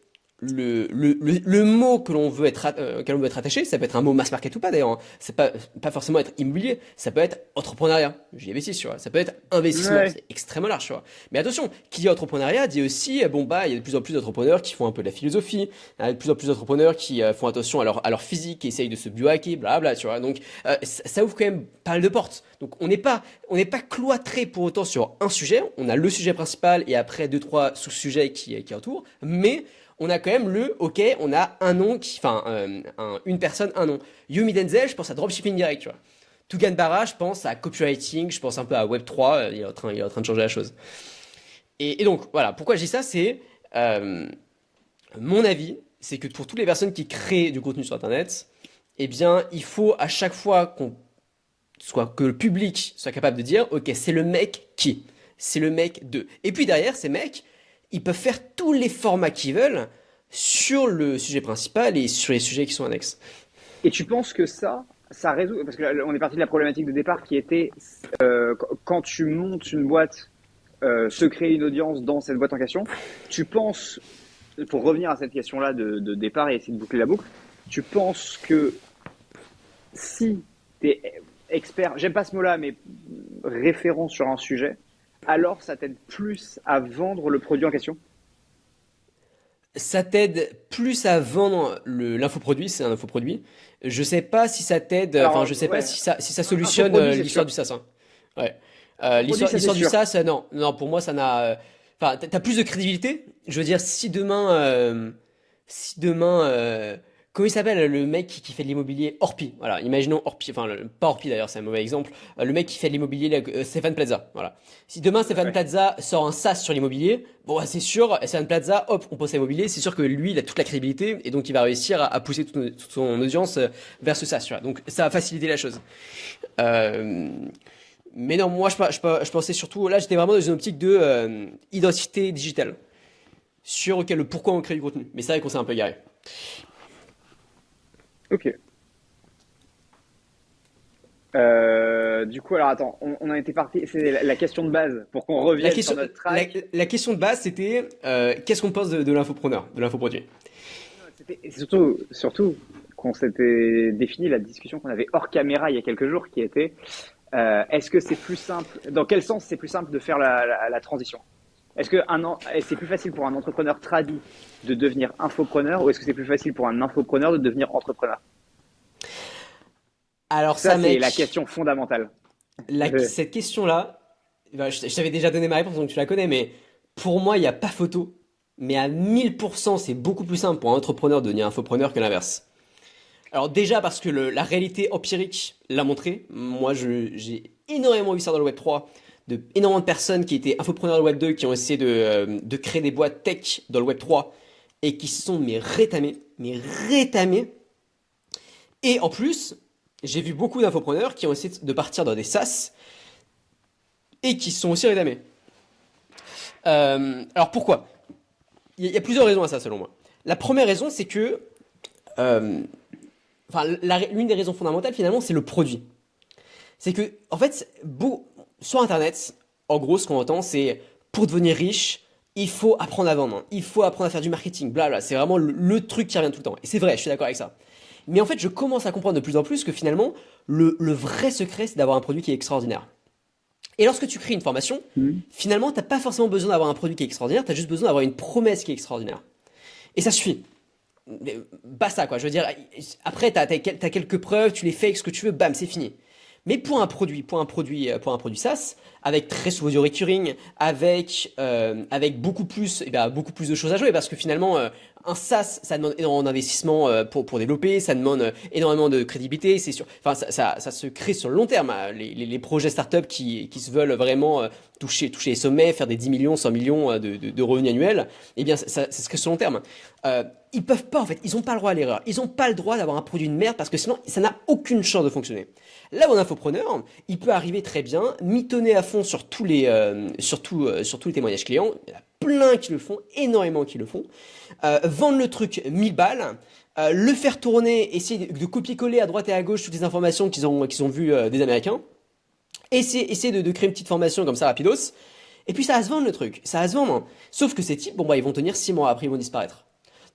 le mot auquel on veut être attaché. Ça peut être un mot mass market ou pas d'ailleurs, hein. C'est pas forcément être immobilier, ça peut être entrepreneuriat. J'y investis, tu vois. Ça peut être investissement, ouais, c'est extrêmement large, tu vois. Mais attention, qui dit entrepreneuriat dit aussi, bon bah, il y a de plus en plus d'entrepreneurs qui font un peu de la philosophie, il y a de plus en plus d'entrepreneurs qui font attention à leur physique, qui essayent de se biohacker, blabla, tu vois. Donc ça ouvre quand même pas mal de portes. Donc on n'est pas cloîtré pour autant sur un sujet. On a le sujet principal et après deux trois sous-sujets qui entourent, mais on a quand même ok, on a un nom enfin, une personne, un nom. Yumi Denzel, je pense à dropshipping direct, tu vois. Tugan Barra, je pense à copywriting, je pense un peu à Web3, il est en train de changer la chose. Et donc, voilà, pourquoi je dis ça, c'est euh, mon avis, c'est que pour toutes les personnes qui créent du contenu sur Internet, eh bien, il faut à chaque fois que le public soit capable de dire, ok, c'est le mec qui, c'est le mec de. Et puis derrière, ces mecs, ils peuvent faire tous les formats qu'ils veulent sur le sujet principal et sur les sujets qui sont annexes. et tu penses que ça résout, parce que là, on est parti de la problématique de départ qui était, quand tu montes une boîte, se créer une audience dans cette boîte en question, tu penses, pour revenir à cette question-là de départ et essayer de boucler la boucle, tu penses que si tu es expert, j'aime pas ce mot-là, mais référent sur un sujet, alors ça t'aide plus à vendre le produit en question. Ça t'aide plus à vendre l'infoproduit, c'est un infoproduit. Je sais pas si ça t'aide, enfin, je Alors, sais pas ouais, si ça solutionne infoproduit, c'est l'histoire sûr. du SaaS, hein. Ouais. Infoproduit, ça, c'est L'histoire du sûr. SaaS, non, non, pour moi, ça n'a. Enfin, t'as plus de crédibilité. Je veux dire, si demain, comment il s'appelle le mec qui fait de l'immobilier Orpi, voilà, imaginons Orpi, enfin, pas Orpi d'ailleurs, c'est un mauvais exemple. Le mec qui fait de l'immobilier, là, Stéphane Plaza, voilà. Si demain Stéphane Ouais. Plaza sort un SaaS sur l'immobilier, bon, bah, c'est sûr, Stéphane Plaza, hop, on pense à l'immobilier, c'est sûr que lui, il a toute la crédibilité et donc il va réussir à pousser toute son audience vers ce SaaS, tu vois. Donc ça va faciliter la chose. Euh, mais non, moi je pensais surtout, là j'étais vraiment dans une optique de identité digitale, sur le pourquoi on crée du contenu. Mais c'est vrai qu'on s'est un peu garé. Ok. Du coup, alors attends, on en était parti. C'est la question de base pour qu'on La revienne sur question, notre la, track. la question de base c'était qu'est-ce qu'on pense de l'infopreneur, de l'infoproduit. Et surtout qu'on s'était défini la discussion qu'on avait hors caméra il y a quelques jours, qui était est-ce que c'est plus simple, dans quel sens c'est plus simple de faire la transition? Est-ce que c'est plus facile pour un entrepreneur tradi de devenir infopreneur ou est-ce que c'est plus facile pour un infopreneur de devenir entrepreneur? Alors Ça, ça c'est la mec, question fondamentale. cette question-là, bah, je t'avais déjà donné ma réponse donc tu la connais, mais pour moi il n'y a pas photo. Mais à 1000% c'est beaucoup plus simple pour un entrepreneur de devenir infopreneur que l'inverse. Alors déjà parce que la réalité empirique l'a montré. Moi, j'ai énormément vu ça dans le Web 3, énormément de personnes qui étaient infopreneurs dans le Web 2, qui ont essayé de créer des boîtes tech dans le Web 3 et qui se sont mais rétamés. Et en plus, j'ai vu beaucoup d'infopreneurs qui ont essayé de partir dans des SaaS et qui se sont aussi rétamés. Alors pourquoi? Il y a plusieurs raisons à ça selon moi. La première raison, c'est que, euh, enfin, l'une des raisons fondamentales finalement, c'est le produit. C'est que, en fait, sur Internet, en gros, ce qu'on entend, c'est pour devenir riche, il faut apprendre à vendre, il faut apprendre à faire du marketing, blabla. C'est vraiment le truc qui revient tout le temps. Et c'est vrai, je suis d'accord avec ça. Mais en fait, je commence à comprendre de plus en plus que finalement, le vrai secret, c'est d'avoir un produit qui est extraordinaire. Et lorsque tu crées une formation, Hmm. finalement, t'as pas forcément besoin d'avoir un produit qui est extraordinaire, t'as juste besoin d'avoir une promesse qui est extraordinaire. Et ça suffit. Basta, quoi. Je veux dire, après, t'as quelques preuves, tu les fais avec ce que tu veux, bam, c'est fini. Mais pour un produit SaaS, avec très souvent du recurring, avec beaucoup plus de choses à jouer, parce que finalement, un SaaS, ça demande énormément d'investissement pour développer, ça demande énormément de crédibilité, c'est sûr. Enfin, ça se crée sur le long terme, hein. Les projets startup qui se veulent vraiment toucher les sommets, faire des 10 millions, 100 millions de revenus annuels, eh bien, ça se crée sur le long terme. Euh, Ils peuvent pas, en fait, ils ont pas le droit à l'erreur. Ils ont pas le droit d'avoir un produit de merde parce que sinon, ça n'a aucune chance de fonctionner. Là où un infopreneur, il peut arriver très bien, mitonner à fond sur tous les témoignages clients. Il y en a plein qui le font, énormément qui le font. Vendre le truc 1000 balles, le faire tourner, essayer de copier-coller à droite et à gauche toutes les informations qu'ils ont vues des Américains. Essayer de créer une petite formation comme ça, rapidos. Et puis ça va se vendre le truc, ça va se vendre. Sauf que ces types, bon bah ils vont tenir 6 mois, après ils vont disparaître.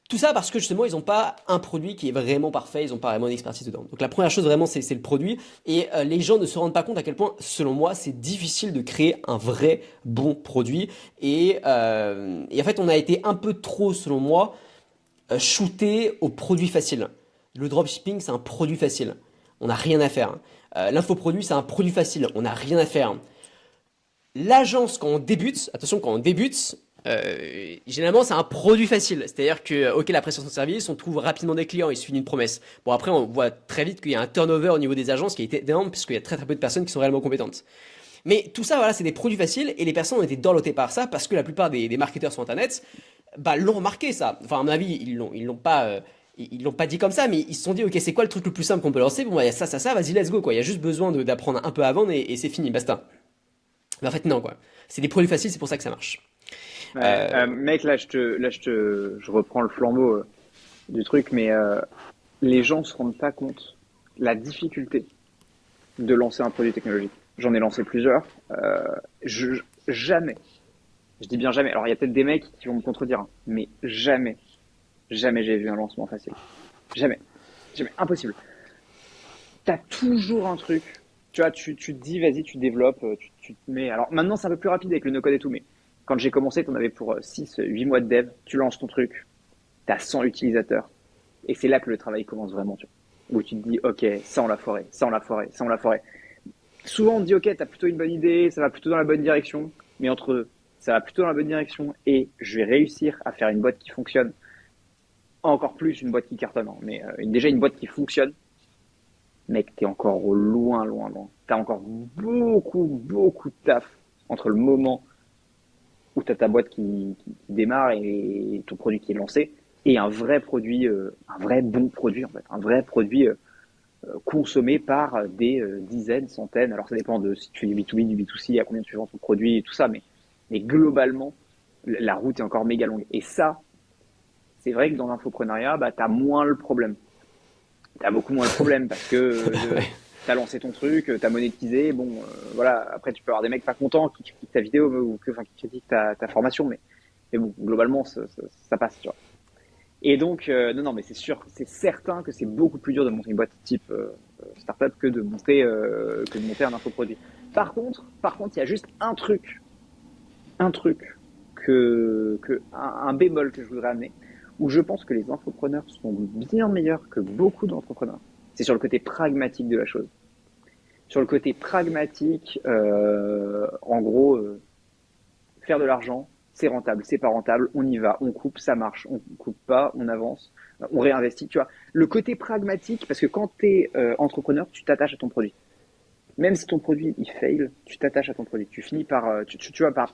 Tout ça parce que justement, ils n'ont pas un produit qui est vraiment parfait, ils n'ont pas vraiment d'expertise dedans. Donc la première chose vraiment, c'est le produit. Et les gens ne se rendent pas compte à quel point, selon moi, c'est difficile de créer un vrai bon produit. Et en fait, on a été un peu trop, selon moi, shooté au produit facile. Le dropshipping, c'est un produit facile. On n'a rien à faire. L'infoproduit, c'est un produit facile. On n'a rien à faire. L'agence, quand on débute, attention, quand on débute, généralement, c'est un produit facile. C'est-à-dire que, ok, la prestation de service, on trouve rapidement des clients, il suffit d'une promesse. Bon, après, on voit très vite qu'il y a un turnover au niveau des agences qui a été énorme, puisqu'il y a très très peu de personnes qui sont réellement compétentes. Mais tout ça, voilà, c'est des produits faciles, et les personnes ont été dorlotées par ça, parce que la plupart des marketeurs sur Internet, bah, l'ont remarqué, ça. Enfin, à mon avis, ils l'ont pas dit comme ça, mais ils se sont dit, ok, c'est quoi le truc le plus simple qu'on peut lancer? Bon, bah, il y a ça, vas-y, let's go, quoi. Il y a juste besoin d'apprendre un peu à vendre, et c'est fini, basta. Mais en fait, non, quoi. C'est des produits faciles, c'est pour ça que ça marche. Ouais, Euh, mec, je reprends le flambeau du truc, mais les gens se rendent pas compte la difficulté de lancer un produit technologique. J'en ai lancé plusieurs. Jamais, je dis bien jamais. Alors il y a peut-être des mecs qui vont me contredire, hein, mais jamais j'ai vu un lancement facile. Jamais, jamais, impossible. t'as toujours un truc. Tu vois, tu te dis, vas-y, tu développes, tu te mets. Alors maintenant, c'est un peu plus rapide avec le no-code et tout, mais quand j'ai commencé, tu en avais pour 6, 8 mois de dev, tu lances ton truc, tu as 100 utilisateurs, et c'est là que le travail commence vraiment, tu vois. Où tu te dis, ok, ça on l'a foiré, ça on l'a foiré, ça on l'a foiré. Souvent on te dit, ok, t'as plutôt une bonne idée, ça va plutôt dans la bonne direction, mais entre ça va plutôt dans la bonne direction et je vais réussir à faire une boîte qui fonctionne, encore plus une boîte qui cartonne, hein, mais déjà une boîte qui fonctionne, mec, t'es encore au loin, loin, loin. T'as encore beaucoup, beaucoup de taf entre le moment où t'as ta boîte qui démarre et ton produit qui est lancé et un vrai produit, un vrai bon produit en fait, un vrai produit consommé par des dizaines, centaines. Alors ça dépend de si tu fais du B2B, du B2C, à combien tu vends ton produit et tout ça, mais globalement, la route est encore méga longue. Et ça, c'est vrai que dans l'infoprenariat, bah, t'as moins le problème. T'as beaucoup moins le problème parce que Ouais. t'as lancé ton truc, t'as monétisé, bon, voilà. Après, tu peux avoir des mecs pas contents qui critiquent ta vidéo ou enfin, qui critiquent ta formation, mais bon, globalement, ça passe, tu vois. Et donc, non, non, mais c'est sûr, c'est certain que c'est beaucoup plus dur de monter une boîte type startup que de monter un infoproduit. Il y a juste un truc un bémol que je voudrais amener, où je pense que les entrepreneurs sont bien meilleurs que beaucoup d'entrepreneurs. C'est sur le côté pragmatique de la chose. Sur le côté pragmatique, en gros, faire de l'argent, c'est rentable, c'est pas rentable, on y va, on coupe, ça marche, on coupe pas, on avance, on réinvestit, tu vois. Le côté pragmatique, parce que quand tu es entrepreneur, tu t'attaches à ton produit. Même si ton produit il fail, tu t'attaches à ton produit. Tu finis par, tu vois, par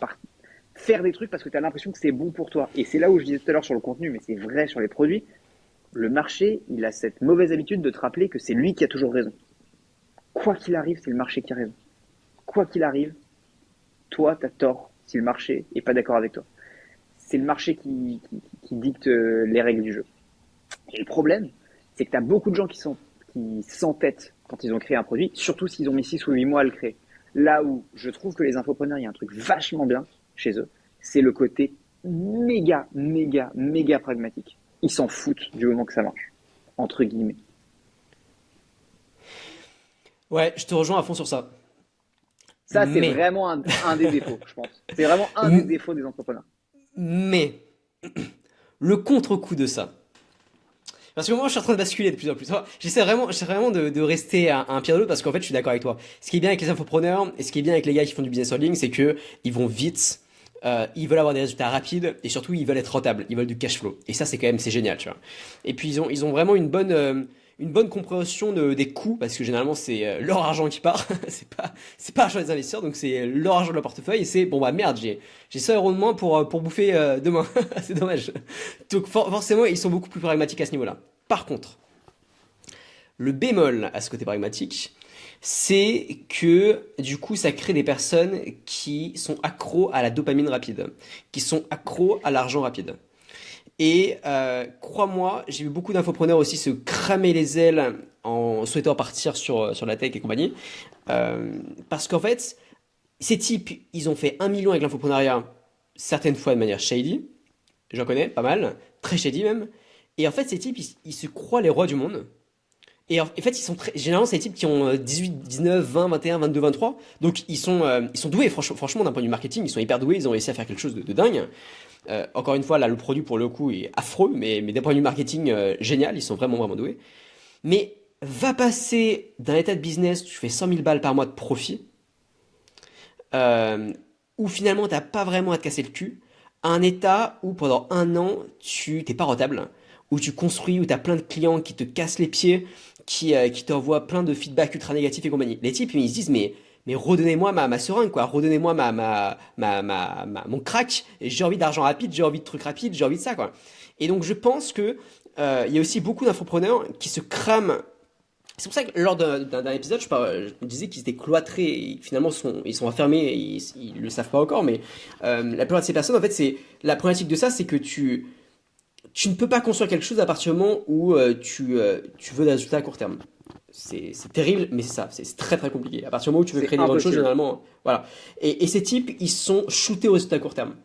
faire des trucs parce que tu as l'impression que c'est bon pour toi. Et c'est là où je disais tout à l'heure sur le contenu, mais c'est vrai sur les produits. Le marché, il a cette mauvaise habitude de te rappeler que c'est lui qui a toujours raison. Quoi qu'il arrive, c'est le marché qui a raison. Quoi qu'il arrive, toi, tu as tort si le marché est pas d'accord avec toi. C'est le marché qui dicte les règles du jeu. Et le problème, c'est que tu as beaucoup de gens qui s'entêtent quand ils ont créé un produit, surtout s'ils ont mis 6 ou 8 mois à le créer. Là où je trouve que les infopreneurs, il y a un truc vachement bien chez eux, c'est le côté méga, méga, méga pragmatique. Ils s'en foutent du moment que ça marche, entre guillemets. Ouais, je te rejoins à fond sur ça. Ça, c'est Mais, vraiment un des défauts, je pense. C'est vraiment un des m- défauts des entrepreneurs. mais, le contre-coup de ça. Parce que moi, je suis en train de basculer de plus en plus. Enfin, j'essaie vraiment de rester à un pied de l'autre parce qu'en fait, je suis d'accord avec toi. Ce qui est bien avec les infopreneurs et ce qui est bien avec les gars qui font du business en ligne, c'est que ils vont vite, ils veulent avoir des résultats rapides et surtout, ils veulent être rentables, ils veulent du cash flow. Et ça, c'est quand même, c'est génial, tu vois. Et puis, ils ont vraiment une bonne compréhension des coûts parce que généralement, c'est leur argent qui part. C'est pas l'argent des investisseurs, donc c'est leur argent de leur portefeuille et c'est, bon bah merde, j'ai 100 euros de moins pour bouffer demain. C'est dommage. Donc forcément, ils sont beaucoup plus pragmatiques à ce niveau-là. Par contre, le bémol à ce côté pragmatique, c'est que du coup, ça crée des personnes qui sont accros à la dopamine rapide, qui sont accros à l'argent rapide. Et crois-moi, j'ai vu beaucoup d'infopreneurs aussi se cramer les ailes en souhaitant partir sur la tech et compagnie. Parce qu'en fait, ces types, ils ont fait 1 million avec l'infoprenariat, certaines fois de manière shady. J'en connais pas mal, très shady même. Et en fait, ces types, ils se croient les rois du monde. Et en fait, généralement, c'est des types qui ont 18, 19, 20, 21, 22, 23. Donc, ils sont doués, franchement, d'un point de vue marketing, ils sont hyper doués, ils ont réussi à faire quelque chose de dingue. Encore une fois, là, le produit, pour le coup, est affreux, mais d'un point de vue marketing, génial, ils sont vraiment, vraiment doués. Mais va passer d'un état de business où tu fais 100 000 balles par mois de profit, euh, où finalement t'as pas vraiment à te casser le cul, à un état où pendant 1 an tu t'es pas rentable, où tu construis, où t'as plein de clients qui te cassent les pieds, qui t'envoient plein de feedback ultra négatifs et compagnie. Les types ils se disent mais redonnez-moi ma seringue quoi, redonnez-moi mon crack, j'ai envie d'argent rapide, j'ai envie de trucs rapides, j'ai envie de ça quoi. Et donc je pense que il y a aussi beaucoup d'infopreneurs qui se crament. C'est pour ça que lors d'un épisode, je disais qu'ils étaient cloîtrés, et finalement ils sont enfermés, et ils le savent pas encore, mais la plupart de ces personnes, en fait, c'est la problématique de ça, c'est que tu ne peux pas construire quelque chose à partir du moment où tu veux des résultats à court terme. C'est terrible, mais c'est ça, c'est très très compliqué. À partir du moment où tu veux C'est créer des grandes choses, impossible. généralement, voilà. Et ces types, ils sont shootés aux résultats à court terme.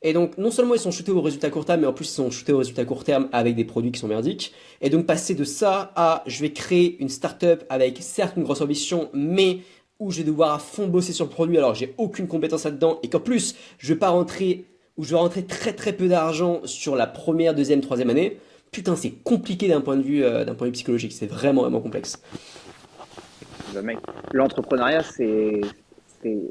Et donc, non seulement ils sont shootés au résultat court terme, mais en plus ils sont shootés au résultat court terme avec des produits qui sont merdiques. Et donc, passer de ça à je vais créer une startup avec certes une grosse ambition, mais où je vais devoir à fond bosser sur le produit alors que j'ai aucune compétence là-dedans et qu'en plus je vais pas rentrer ou je vais rentrer très très peu d'argent sur la première, deuxième, troisième année. Putain, c'est compliqué d'un point de vue psychologique. C'est vraiment vraiment complexe. Mec, l'entrepreneuriat,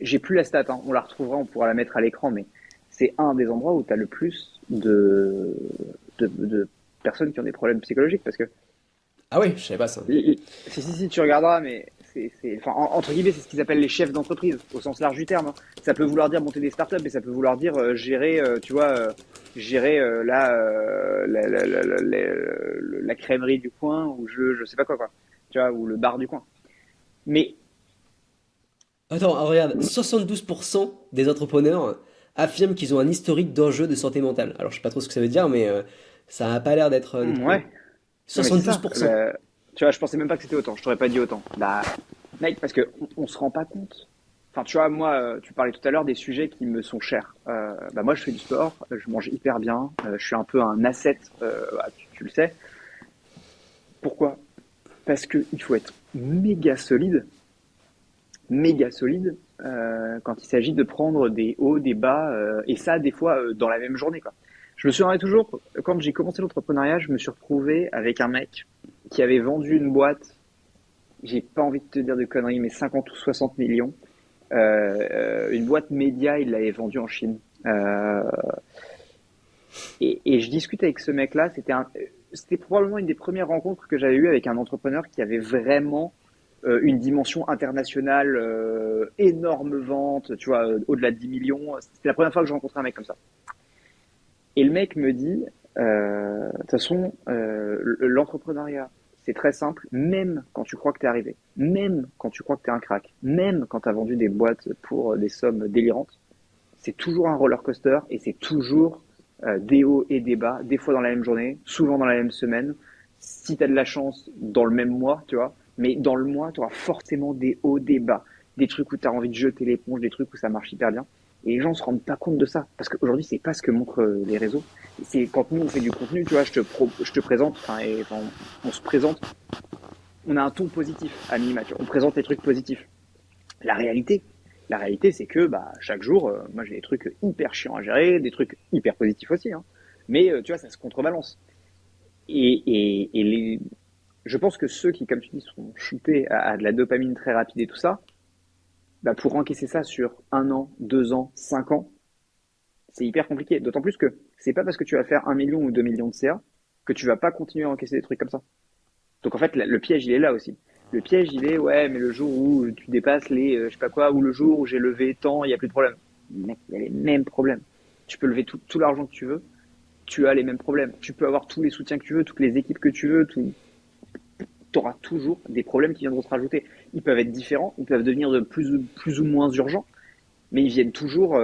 j'ai plus la stat, hein. On la retrouvera, on pourra la mettre à l'écran, mais c'est un des endroits où tu as le plus de personnes qui ont des problèmes psychologiques. Parce que, Ah ouais, je savais pas ça. si, tu regarderas, mais enfin, entre guillemets, c'est ce qu'ils appellent les chefs d'entreprise, au sens large du terme, hein. Ça peut vouloir dire monter des startups, mais ça peut vouloir dire gérer, tu vois, gérer la crèmerie du coin, ou je sais pas quoi, tu vois, ou le bar du coin. Mais Attends, regarde, 72% des entrepreneurs affirment qu'ils ont un historique d'enjeux de santé mentale. Alors, je sais pas trop ce que ça veut dire, mais ça a pas l'air d'être pro. ouais, non mais c'est ça. 72%. Tu vois, je pensais même pas que c'était autant. Je t'aurais pas dit autant. Bah, mec, parce que on se rend pas compte. Enfin, tu vois, moi, tu parlais tout à l'heure des sujets qui me sont chers. Bah moi, je fais du sport, je mange hyper bien, je suis un peu un asset, tu le sais. Pourquoi? Parce que il faut être méga solide quand il s'agit de prendre des hauts, des bas, et ça, des fois, dans la même journée, quoi. Je me souviendrai toujours, quand j'ai commencé l'entrepreneuriat, je me suis retrouvé avec un mec qui avait vendu une boîte, j'ai pas envie de te dire de conneries, mais 50 ou 60 millions. Une boîte média, il l'avait vendue en Chine. Et je discutais avec ce mec-là, c'était probablement une des premières rencontres que j'avais eues avec un entrepreneur qui avait vraiment une dimension internationale, énorme vente, tu vois, au-delà de 10 millions. C'était la première fois que je rencontrais un mec comme ça. Et le mec me dit, de toute façon, l'entrepreneuriat, c'est très simple, même quand tu crois que t'es arrivé, même quand tu crois que t'es un crack, même quand t'as vendu des boîtes pour des sommes délirantes, c'est toujours un roller coaster et c'est toujours des hauts et des bas, des fois dans la même journée, souvent dans la même semaine. Si tu as de la chance, dans le même mois, tu vois, mais dans le mois, tu auras forcément des hauts, des bas, des trucs où tu as envie de jeter l'éponge, des trucs où ça marche hyper bien. Et les gens se rendent pas compte de ça, parce qu'aujourd'hui, c'est pas ce que montrent les réseaux. C'est quand nous on fait du contenu, tu vois, je te présente, enfin, on se présente, on a un ton positif à minima, tu vois, on présente les trucs positifs. La réalité, la réalité, c'est que bah, chaque jour, moi j'ai des trucs hyper chiants à gérer, des trucs hyper positifs aussi, hein. Mais tu vois, ça se contrebalance. Et je pense que ceux qui, comme tu dis, sont shootés à de la dopamine très rapide et tout ça, bah, pour encaisser ça sur 1 an, 2 ans, 5 ans, c'est hyper compliqué. D'autant plus que c'est pas parce que tu vas faire 1 million ou 2 millions de CA que tu vas pas continuer à encaisser des trucs comme ça. Donc en fait, le piège, il est là aussi. Le piège, il est, ouais, mais le jour où tu dépasses les, je sais pas quoi, ou le jour où j'ai levé tant, il y a plus de problème. Mec, il y a les mêmes problèmes. Tu peux lever tout l'argent que tu veux, tu as les mêmes problèmes. Tu peux avoir tous les soutiens que tu veux, toutes les équipes que tu veux, tu auras toujours des problèmes qui viendront se rajouter. Ils peuvent être différents, ils peuvent devenir de plus ou moins urgents, mais ils viennent toujours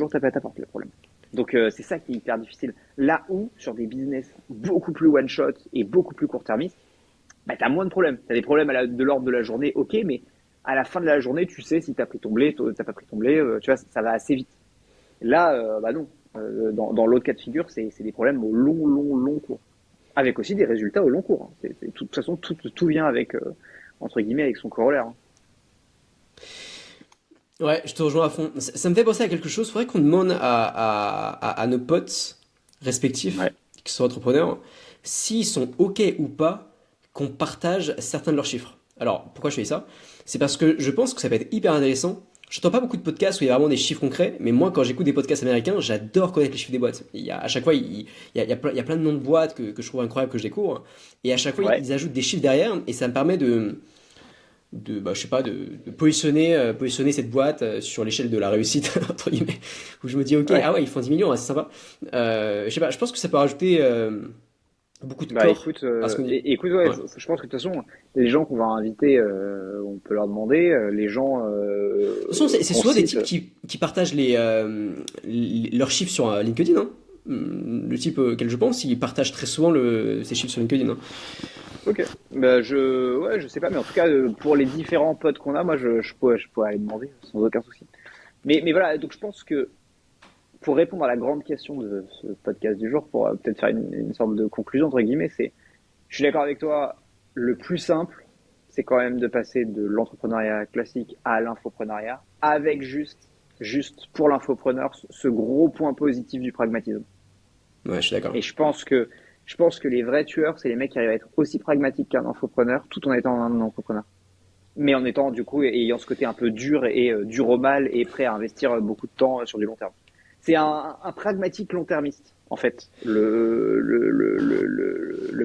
taper à ta porte, le problème. Donc c'est ça qui est hyper difficile. Là où, sur des business beaucoup plus one-shot et beaucoup plus court-termistes, bah, tu as moins de problèmes. Tu as des problèmes de l'ordre de la journée, ok, mais à la fin de la journée, tu sais si tu as pris ton blé, t'as pas pris ton blé, tu vois, ça va assez vite. Là, bah non. Dans l'autre cas de figure, c'est des problèmes au long cours. Avec aussi des résultats au long cours, hein. De toute façon, tout vient avec, entre guillemets, avec son corollaire, hein. Ouais, je te rejoins à fond. Ça me fait penser à quelque chose. Faudrait qu'on demande à nos potes respectifs, Ouais. qui sont entrepreneurs, s'ils sont OK ou pas qu'on partage certains de leurs chiffres. Alors, pourquoi je fais ça? C'est parce que je pense que ça peut être hyper intéressant. Je n'entends pas beaucoup de podcasts où il y a vraiment des chiffres concrets, mais moi, quand j'écoute des podcasts américains, j'adore connaître les chiffres des boîtes. À chaque fois, il y a plein de noms de boîtes que je trouve incroyables, que je découvre. Et à chaque fois, Ouais. ils ajoutent des chiffres derrière, et ça me permet bah, je sais pas, de positionner cette boîte sur l'échelle de la réussite, entre guillemets, où je me dis, ok, Ouais. ah ouais, ils font 10 millions, ouais, c'est sympa. Je sais pas, je pense que ça peut rajouter beaucoup de Bah corps écoute, à ce qu'on dit. écoute, ouais, Ouais. je pense que de toute façon, les gens qu'on va inviter, on peut leur demander, les gens De toute façon, c'est qu'on souvent des cite. types qui partagent leurs chiffres sur LinkedIn, hein. Le type auquel je pense, il partage très souvent ses chiffres sur LinkedIn, hein. Ok. Bah ouais, je sais pas, mais en tout cas, pour les différents potes qu'on a, moi, je pourrais aller demander sans aucun souci. Mais voilà, donc je pense que pour répondre à la grande question de ce podcast du jour, pour peut-être faire une sorte de conclusion, entre guillemets, c'est, je suis d'accord avec toi, le plus simple, c'est quand même de passer de l'entrepreneuriat classique à l'infoprenariat, avec juste pour l'infopreneur, ce gros point positif du pragmatisme. Ouais, je suis d'accord. Et je pense que les vrais tueurs, c'est les mecs qui arrivent à être aussi pragmatiques qu'un infopreneur, tout en étant un entrepreneur. Mais en étant, du coup, ayant ce côté un peu dur et dur au mal et prêt à investir beaucoup de temps sur du long terme. C'est un pragmatique long-termiste, en fait, le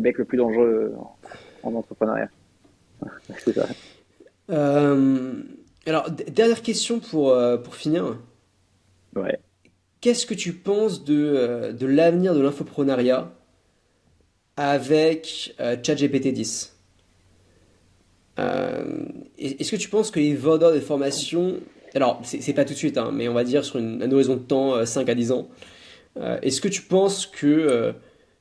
mec le plus dangereux en entrepreneuriat. C'est ça. Euh, alors, dernière question pour finir. Ouais. Qu'est-ce que tu penses de l'avenir de l'infoprenariat avec ChatGPT 10? Est-ce que tu penses que les vendeurs de formation, alors c'est pas tout de suite, hein, mais on va dire sur un horizon de temps 5 à 10 ans, est-ce que tu penses que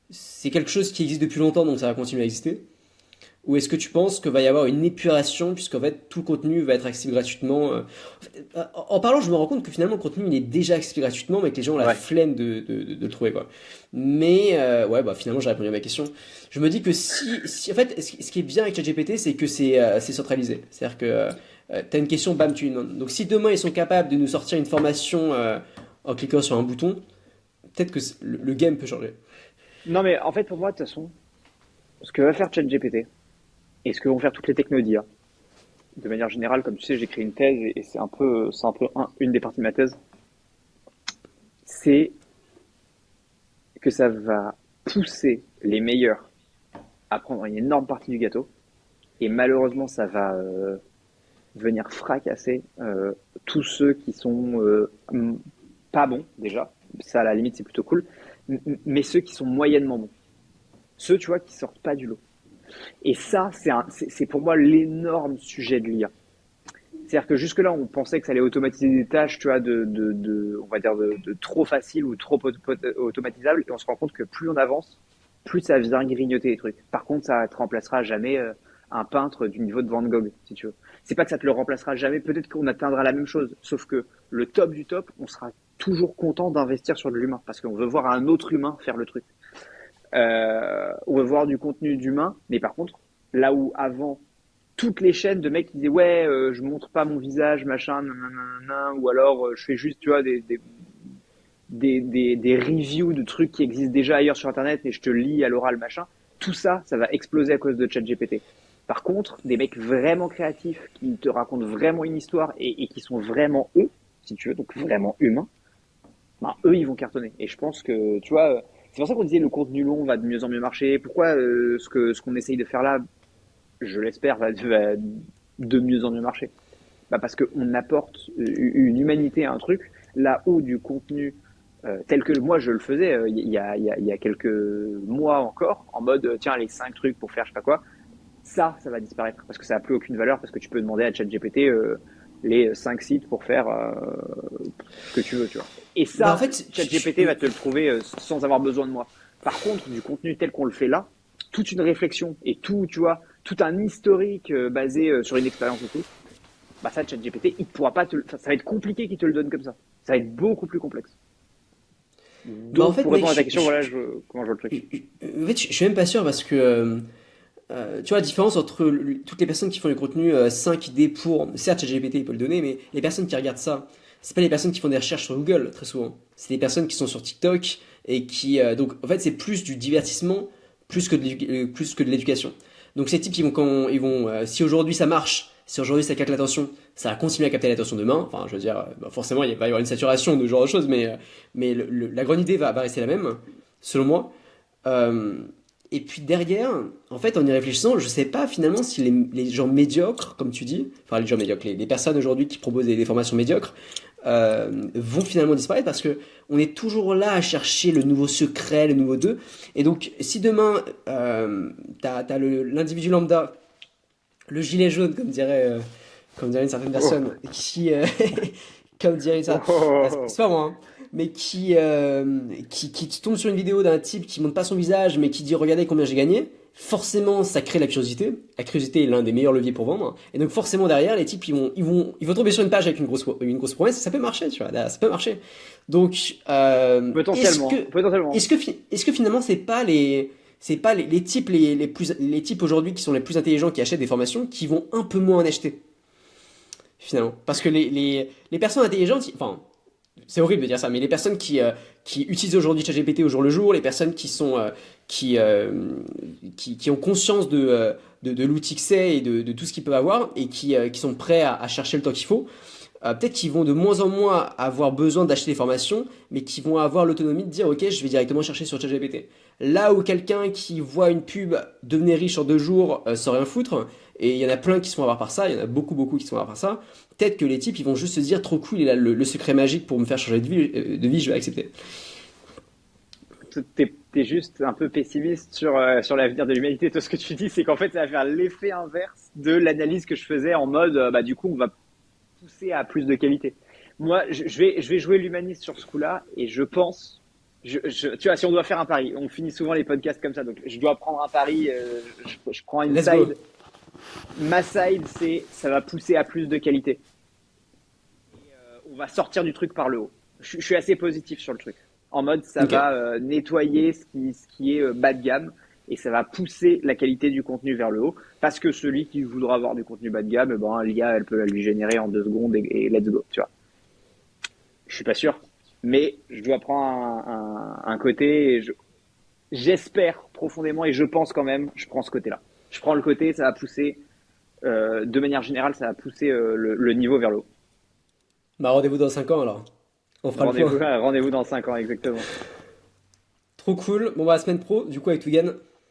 c'est quelque chose qui existe depuis longtemps donc ça va continuer à exister? Ou est-ce que tu penses qu'il va y avoir une épuration puisqu'en fait tout le contenu va être accessible gratuitement en parlant, je me rends compte que finalement le contenu il est déjà accessible gratuitement mais que les gens ont la Ouais. flemme de le trouver quoi. Mais ouais, bah finalement j'ai répondu à ma question. Je me dis que si en fait ce qui est bien avec ChatGPT c'est que c'est centralisé. C'est-à-dire que t'as une question, bam, tu lui demandes. Donc si demain ils sont capables de nous sortir une formation en cliquant sur un bouton, peut-être que le game peut changer. Non, mais en fait, pour moi, de toute façon, ce que va faire ChatGPT et ce que vont faire toutes les technos d'IA, de manière générale, comme tu sais, j'écris une thèse et c'est un peu une des parties de ma thèse, c'est que ça va pousser les meilleurs à prendre une énorme partie du gâteau et malheureusement, ça va venir fracasser tous ceux qui sont pas bons déjà. Ça, à la limite, c'est plutôt cool. Mais ceux qui sont moyennement bons. Ceux, tu vois, qui sortent pas du lot. Et ça, c'est pour moi l'énorme sujet de l'IA. C'est-à-dire que jusque-là, on pensait que ça allait automatiser des tâches, tu vois, on va dire, de trop faciles ou trop automatisables. Et on se rend compte que plus on avance, plus ça vient grignoter les trucs. Par contre, ça te remplacera jamais un peintre du niveau de Van Gogh, si tu veux. C'est pas que ça te le remplacera jamais. Peut-être qu'on atteindra la même chose. Sauf que le top du top, on sera toujours content d'investir sur de l'humain. Parce qu'on veut voir un autre humain faire le truc. On veut voir du contenu d'humain. Mais par contre, là où avant, toutes les chaînes de mecs qui disaient ouais je montre pas mon visage machin nanana, ou alors je fais juste tu vois des reviews de trucs qui existent déjà ailleurs sur internet et je te lis à l'oral machin, tout ça ça va exploser à cause de ChatGPT. Par contre des mecs vraiment créatifs qui te racontent vraiment une histoire et qui sont vraiment eux si tu veux donc vraiment humains, ben, eux ils vont cartonner et je pense que tu vois c'est pour ça qu'on disait le contenu long va de mieux en mieux marcher. Pourquoi ce qu'on essaye de faire là, je l'espère, va de mieux en mieux marcher. Bah parce qu'on apporte une humanité à un truc, là où du contenu tel que moi je le faisais il y a quelques mois encore, en mode tiens les 5 trucs pour faire je sais pas quoi, ça va disparaître parce que ça n'a plus aucune valeur parce que tu peux demander à ChatGPT les 5 sites pour faire ce que tu veux, tu vois. Et Bah en ça, fait, ChatGPT va te le prouver sans avoir besoin de moi. Par contre, du contenu tel qu'on le fait là, toute une réflexion et tout, tu vois, tout un historique basé sur une expérience et tout, bah ça, ChatGPT, il pourra pas ça va être compliqué qu'il te le donne comme ça. Ça va être beaucoup plus complexe. bah en Donc, fait pour mec, répondre à ta question, voilà comment je vois le truc. en fait, je suis même pas sûr parce que tu vois la différence entre toutes les personnes qui font du contenu 5 idées pour, certes ChatGPT il peut le donner, mais les personnes qui regardent ça, c'est pas les personnes qui font des recherches sur Google très souvent. C'est les personnes qui sont sur TikTok et qui donc en fait c'est plus du divertissement plus que de l'éducation. Donc ces types ils vont si aujourd'hui ça marche, si aujourd'hui ça capte l'attention, ça va continuer à capter l'attention demain. Enfin je veux dire bah, forcément il va y avoir une saturation de ce genre de choses, mais la grande idée va rester la même selon moi. Euh, et puis derrière, en fait, en y réfléchissant, je sais pas finalement si les gens médiocres, comme tu dis, enfin les gens médiocres, les personnes aujourd'hui qui proposent des formations médiocres, vont finalement disparaître parce que on est toujours là à chercher le nouveau secret, le nouveau d'eux. Et donc, si demain, t'as l'individu lambda, le gilet jaune, comme dirait une certaine Oh, personne, qui, comme dirait oh, ça, oh, c'est pas moi, hein, mais qui tombe sur une vidéo d'un type qui montre pas son visage, mais qui dit regardez combien j'ai gagné, forcément, ça crée la curiosité. La curiosité est l'un des meilleurs leviers pour vendre. Et donc, forcément, derrière, les types, ils vont tomber sur une page avec une grosse promesse, et ça peut marcher, tu vois. Là, ça peut marcher. Donc, Potentiellement, potentiellement. est-ce que finalement, c'est pas les types les types aujourd'hui qui sont les plus intelligents qui achètent des formations qui vont un peu moins en acheter, finalement? Parce que les personnes intelligentes, enfin, c'est horrible de dire ça, mais les personnes qui utilisent aujourd'hui ChatGPT au jour le jour, les personnes qui, euh, qui ont conscience de l'outil que c'est et de tout ce qu'ils peuvent avoir et qui sont prêts à chercher le temps qu'il faut, peut-être qu'ils vont de moins en moins avoir besoin d'acheter des formations, mais qui vont avoir l'autonomie de dire ok, je vais directement chercher sur ChatGPT. Là où quelqu'un qui voit une pub devenir riche en 2 jours sans rien foutre, et il y en a plein qui sont avoir par ça, il y en a beaucoup beaucoup qui sont avoir par ça, peut-être que les types ils vont juste se dire trop cool, il a le secret magique pour me faire changer de vie, je vais accepter. T'es juste un peu pessimiste sur l'avenir de l'humanité. Tout ce que tu dis, c'est qu'en fait, ça va faire l'effet inverse de l'analyse que je faisais en mode, bah, du coup, on va pousser à plus de qualité. Moi, je vais jouer l'humaniste sur ce coup-là et je pense, tu vois, si on doit faire un pari, on finit souvent les podcasts comme ça, donc je dois prendre un pari, je prends une Let's go. side. Ma side, c'est ça va pousser à plus de qualité. On va sortir du truc par le haut. Je suis assez positif sur le truc. En mode, ça Ok. va nettoyer ce qui est bas de gamme et ça va pousser la qualité du contenu vers le haut. Parce que celui qui voudra avoir du contenu bas de gamme, eh ben, l'IA, elle peut la lui générer en 2 secondes et let's go, tu vois. Je suis pas sûr, mais je dois prendre un côté. J'espère profondément et je pense quand même, je prends ce côté-là. Je prends le côté, ça va pousser, de manière générale, ça va pousser le niveau vers le haut. Bah rendez-vous dans 5 ans alors. On fera le point. Rendez-vous dans 5 ans exactement. Trop cool. Bon bah semaine pro, du coup avec Tugan.